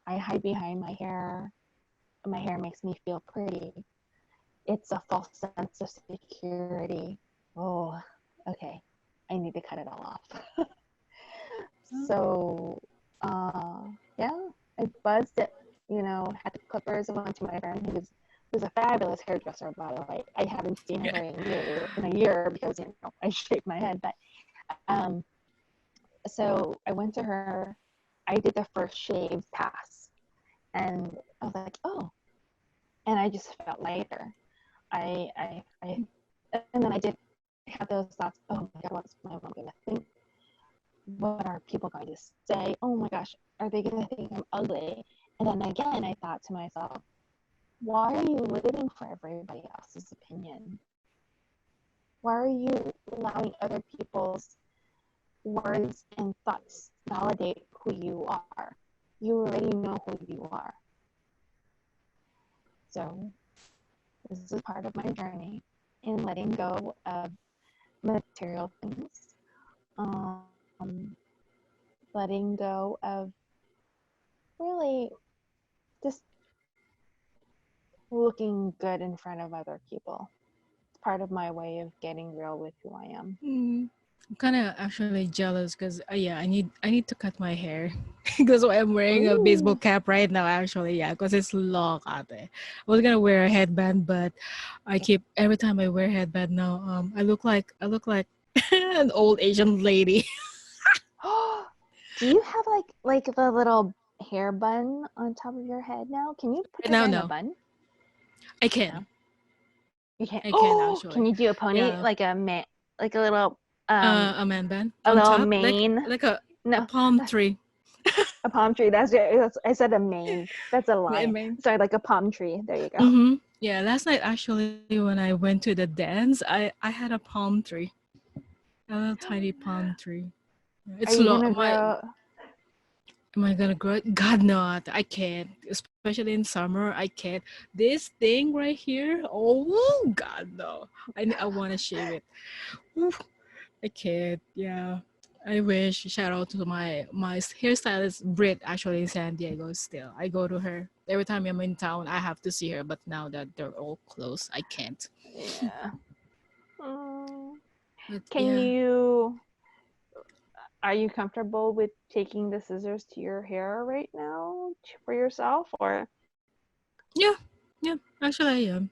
I hide behind my hair. My hair makes me feel pretty. It's a false sense of security. Oh, okay. I need to cut it all off. So, yeah, I buzzed it. Had the clippers and went to my friend who's a fabulous hairdresser, by the way. I haven't seen her in a year because I shaved my head. But so I went to her. I did the first shave pass, and I was like, oh, and I just felt lighter. I and then I did have those thoughts. Oh my God, what's my mom gonna think? What are people going to say? Oh my gosh, are they gonna think I'm ugly? And then again, I thought to myself, why are you living for everybody else's opinion? Why are you allowing other people's words and thoughts validate who you are? You already know who you are. So this is part of my journey in letting go of material things, letting go of really just looking good in front of other people. It's part of my way of getting real with who I am. I'm kind of actually jealous because yeah, I need to cut my hair because I'm wearing a baseball Ooh. cap right now. Actually, yeah, because it's long out there. I was gonna wear a headband, but I keep every time I wear a headband now. I look like an old Asian lady. Do you have like the little hair bun on top of your head now? Can you put Right your now, hair in a no, bun? I No, can, you can't. I can Oh, can actually. you do a pony Yeah, like like a little a man band a on little top, like mane? like a No, palm tree. a palm tree. I said a mane. That's a I lie. mean, Sorry, like a palm tree. There you go. yeah. Last night actually, when I went to the dance, I had a palm tree, a little tiny palm tree. Are It's you long. gonna grow? Am I gonna grow it? God, not. I can't. Especially in summer, I can't. This thing right here. Oh God, no. I want to shave it. Oof, I can't. Yeah. I wish. Shout out to my hairstylist Brit, actually in San Diego. Still, I go to her every time I'm in town. I have to see her, but now that they're all closed, I can't. Yeah. Mm. But Can yeah, you? Are you comfortable with taking the scissors to your hair right now for yourself, or? yeah, yeah. Actually, I am.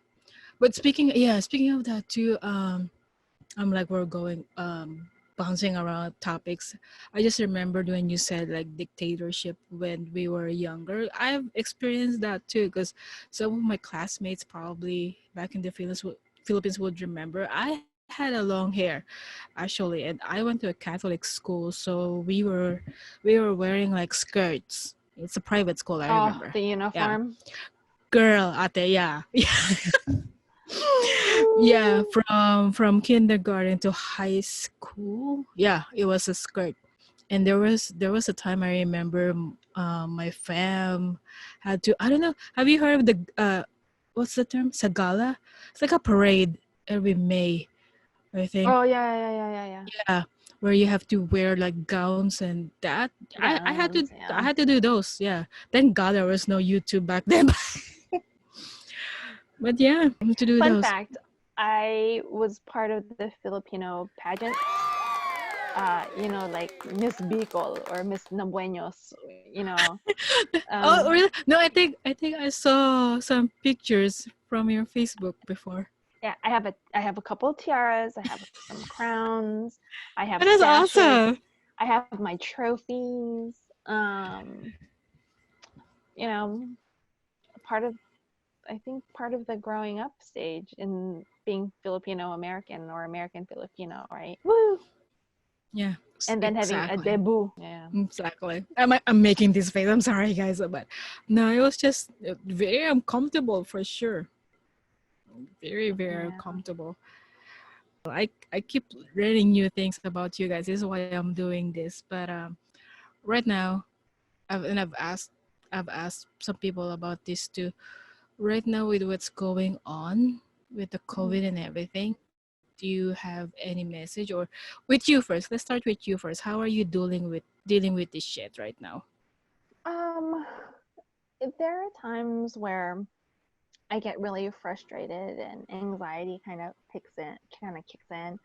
But speaking of that too, I'm like we're going bouncing around topics. I just remembered when you said like dictatorship when we were younger. I've experienced that too because some of my classmates probably back in the Philippines would remember. I had had a long hair actually, and I went to a Catholic school, so we were wearing like skirts. It's a private school, I Oh, remember. the Yeah. uniform. Girl, ate, yeah. Yeah, from kindergarten to high school. Yeah, it was a skirt. And there was a time I remember my fam had to, I don't know, have you heard of the what's the term? Sagala? It's like a parade every May, I think. Oh yeah, yeah, yeah, yeah, yeah. Yeah, where you have to wear like gowns and that. I had to Gowns, I yeah. had to do those. Yeah. Thank God there was no YouTube back then. But yeah, to do Fun those. fact: I was part of the Filipino pageant. Like Miss Bicol or Miss Nabuenos. Oh, Um, really? No, I think I saw some pictures from your Facebook before. yeah, I have a couple of tiaras. I have some crowns. I have Oh, that's sashes. awesome. I have my trophies. Um, you know, part of I think part of the growing up stage in being Filipino American or American Filipino, right? Woo! Yeah, And then having a exactly. debut. Yeah. Exactly. I'm making this face. I'm sorry, guys, but no, it was just very uncomfortable for sure. Very, very Yeah. uncomfortable. I keep learning new things about you guys. This is why I'm doing this. But right now, I've asked some people about this too. Right now, with what's going on with the COVID and everything, do you have any message, or with you first? Let's start with you first. How are you dealing with this shit right now? Um, there are times where I get really frustrated and anxiety kind of kicks in.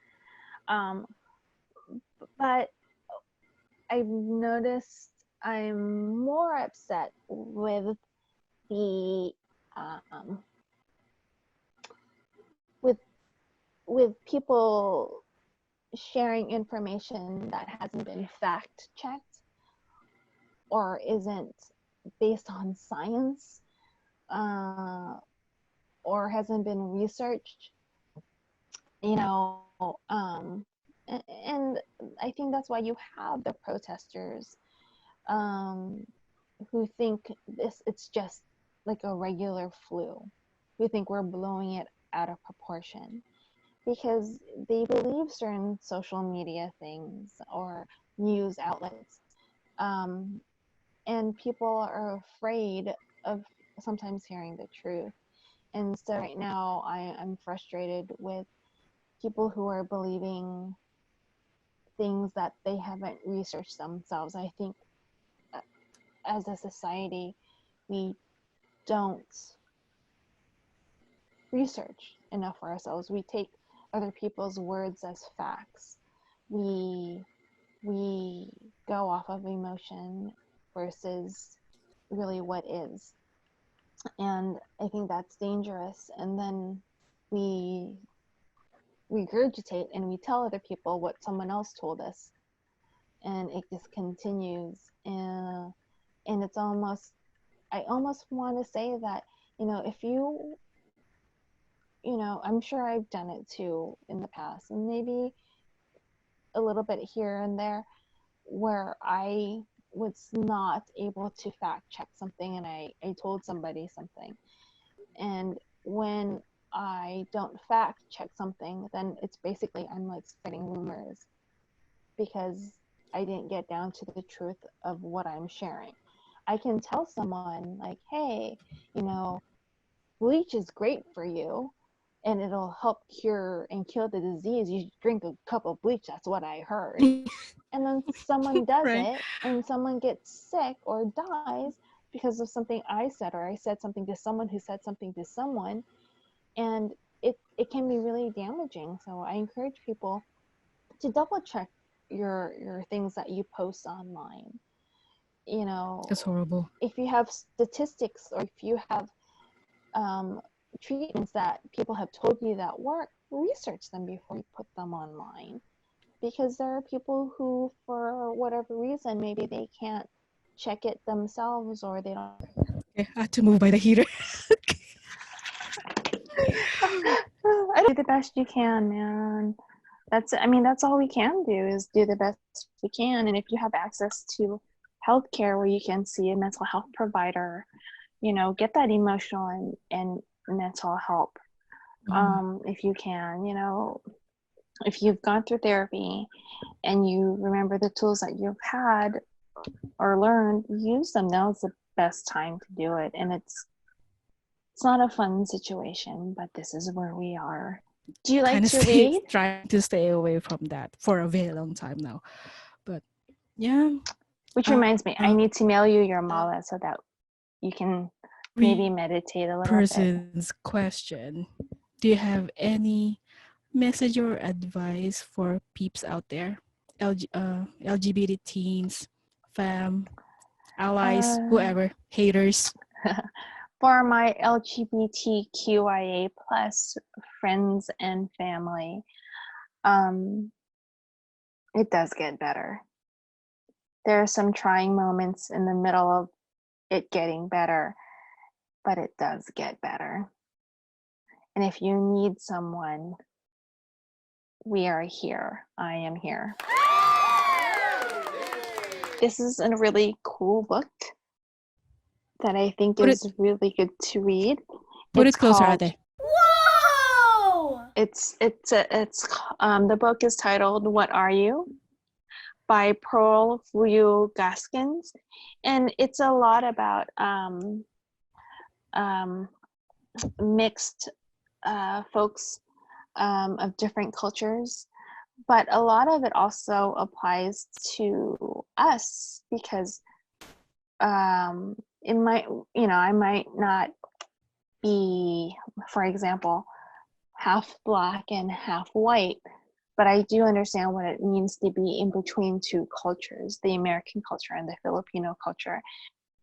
Um, but I've noticed I'm more upset with the um, with people sharing information that hasn't been fact checked or isn't based on science, uh, or hasn't been researched. You know, and I think that's why you have the protesters, um, who think it's just like a regular flu, who think we're blowing it out of proportion because they believe certain social media things or news outlets, um, and people are afraid of sometimes hearing the truth. And so right now I'm frustrated with people who are believing things that they haven't researched themselves. I think uh, as a society, we don't research enough for ourselves. We take other people's words as facts. We we go off of emotion versus really what is. And I think that's dangerous. And then we regurgitate and we tell other people what someone else told us, and it just continues. And it's almost, I almost want to say that, if I'm sure I've done it too in the past, and maybe a little bit here and there, where I was not able to fact check something and I told somebody something. And when I don't fact check something, then it's basically I'm like spreading rumors because I didn't get down to the truth of what I'm sharing. I can tell someone, like, hey, you know, bleach is great for you and it'll help cure and kill the disease. You drink a cup of bleach, that's what I heard. And then someone does Right. it and someone gets sick or dies because of something I said, or I said something to someone who said something to someone, and it can be really damaging. So I encourage people to double check your things that you post online. You That's know, horrible. if you have statistics or if you have treatments that people have told you that work, research them before you put them online, because there are people who, for whatever reason, maybe they can't check it themselves, or they don't. Okay, I had to move by the heater. I Do the best you can, man. That's all we can do is do the best we can. And if you have access to healthcare where you can see a mental health provider, get that emotional and mental help. If you can, if you've gone through therapy and you remember the tools that you've had or learned, use them. Now's the best time to do it. And it's not a fun situation, but this is where we are. Do you like to read? Trying to stay away from that for a very long time now. But yeah. Which reminds me, I need to mail you your mala so that you can maybe meditate a little person's question. Do you have any message or advice for peeps out there? LGBT teens, fam, allies, whoever, haters. For my LGBTQIA plus friends and family, it does get better. There are some trying moments in the middle of it getting better, but it does get better. And if you need someone, we are here. I am here. This is a really cool book that I think is really good to read. Put it closer, Ate. Whoa! The book is titled "What Are You?" by Pearl Fuyu Gaskins, and it's a lot about mixed folks of different cultures, but a lot of it also applies to us because it might, I might not be, for example, half Black and half white, but I do understand what it means to be in between two cultures, the American culture and the Filipino culture.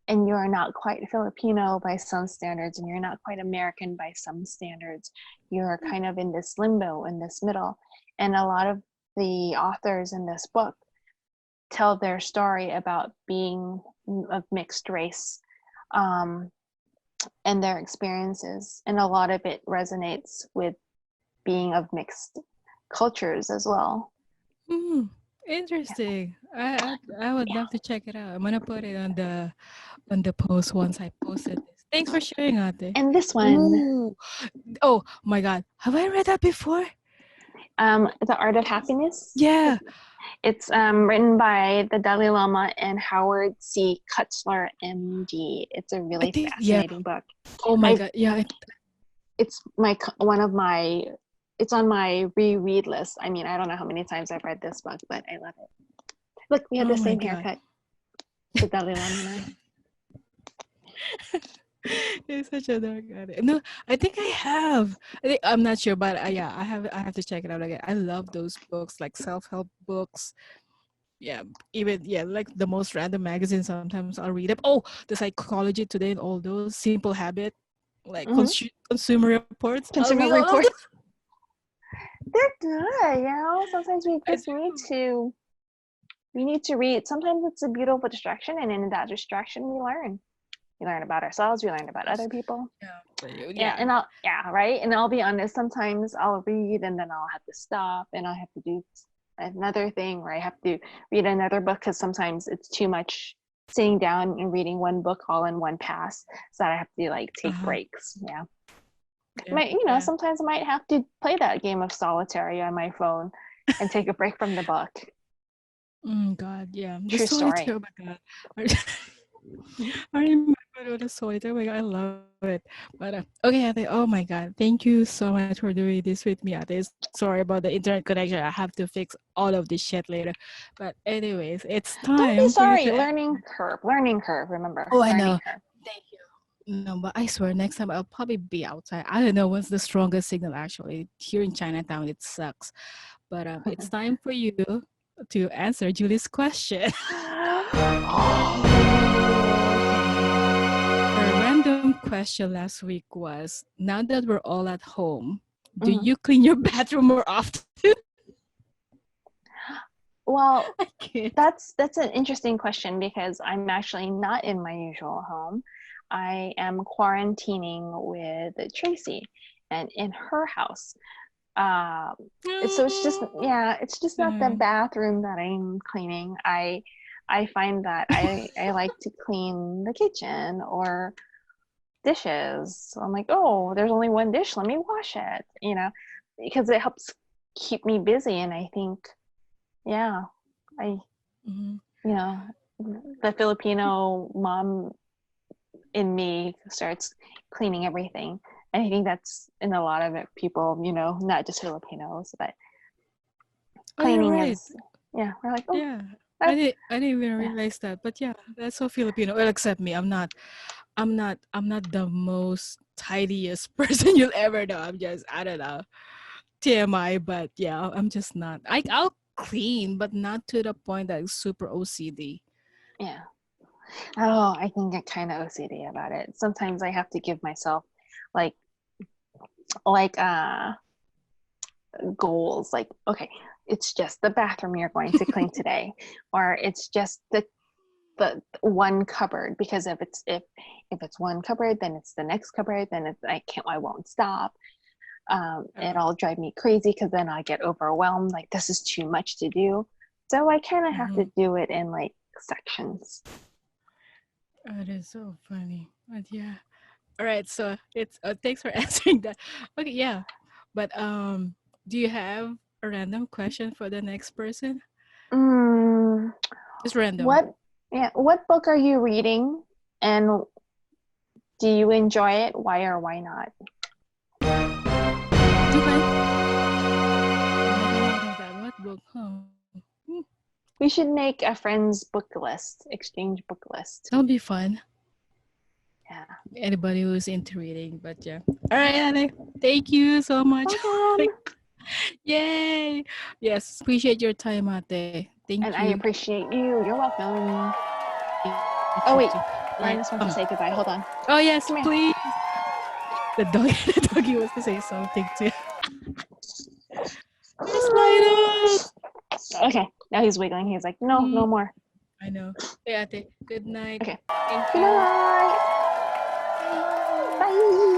And you're not quite Filipino by some standards, and you're not quite American by some standards. You're kind of in this limbo, in this middle. And a lot of the authors in this book tell their story about being of mixed race and their experiences. And a lot of it resonates with being of mixed cultures as well. Interesting. I would love to check it out. I'm gonna put it on the post once I posted this. Thanks for sharing, Ate. And this one. Ooh. Oh my God, have I read that before? The Art of Happiness. Yeah. It's written by the Dalai Lama and Howard C. Kutzler, MD. It's a really fascinating book. Oh my God, yeah. It's it's on my reread list. I mean, I don't know how many times I've read this book, but I love it. Look, we have the same haircut. The Dalai Lama and I. You're such a dark guy. No, I think I have. I'm not sure, but yeah, I have to check it out again. I love those books, like self-help books. Yeah, even like the most random magazines. Sometimes I'll read them. Oh, the Psychology Today and all those Simple Habit, like Consumer Reports. Consumer Reports. They're good, Sometimes we just need to read. Sometimes it's a beautiful distraction, and in that distraction, we learn. We learn about ourselves. We learn about other people. Yeah. Right. And I'll be honest. Sometimes I'll read, and then I'll have to stop, and I'll have to do another thing, or I have to read another book because sometimes it's too much sitting down and reading one book all in one pass. So I have to take breaks. Yeah. Sometimes I might have to play that game of solitaire on my phone and take a break from the book. God, yeah. True story. Oh my God. I remember the solitaire. Oh my God, I love it. But okay, Ate. Oh my God, thank you so much for doing this with me, Ate. Sorry about the internet connection. I have to fix all of this shit later. But anyways, it's time. Don't be sorry. Learning curve. Remember. Oh, I know. Thank you. No, but I swear next time I'll probably be outside. I don't know what's the strongest signal actually. Here in Chinatown, it sucks. But it's time for you to answer Julie's question. Her random question last week was, now that we're all at home, do you clean your bathroom more often? Well, that's an interesting question because I'm actually not in my usual home. I am quarantining with Tracy and in her house. So it's just, yeah, it's just not the Mhm. bathroom that I'm cleaning. I find that I like to clean the kitchen or dishes. So I'm like, oh, there's only one dish, let me wash it, because it helps keep me busy. And I think, yeah, I, Mhm. you know, the Filipino mom in me starts cleaning everything. And I think that's in a lot of it, people, not just Filipinos, but Oh, you're cleaning right. is, yeah, we're like, oh, Yeah. that's, I didn't even yeah, realize that. But yeah, that's so Filipino. Well, except me. I'm not the most tidiest person you'll ever know. I don't know. TMI, but yeah, I'm just not. I'll clean, but not to the point that it's super OCD. yeah. Oh, I can get kind of OCD about it. Sometimes I have to give myself like, like, goals, like, okay, it's just the bathroom you're going to clean today, or it's just the one cupboard, because if it's one cupboard, then it's the next cupboard, then I won't stop. Uh, It'll drive me crazy because then I get overwhelmed, like this is too much to do. So I kind of have to mhm. do it in like sections. That is so funny. But yeah. All right. So it's thanks for answering that. Okay. Yeah. But do you have a random question for the next person? mm, Just random. what what book are you reading, and do you enjoy it? Why or why not? Okay. I'll make a note of that. What book? Huh. Hmm, We should make a friends book list, exchange book list. that'll be fun. Yeah. Anybody who's into reading, but yeah. All right, Anne. Thank you so much. Welcome. Yay! Yes, appreciate your time, Ate. Thank And I you. appreciate you. You're welcome. Appreciate Oh you wait, too. All right. Linus wants to say goodbye. Hold on. Oh yes, Come here. please. The dog, the doggy wants to say something too. Where's Linus? Okay, now he's wiggling. He's like, no, Mm, no more. I know. Hey, Ate. Good night. Okay. Thank Good you. night. Bye. Bye.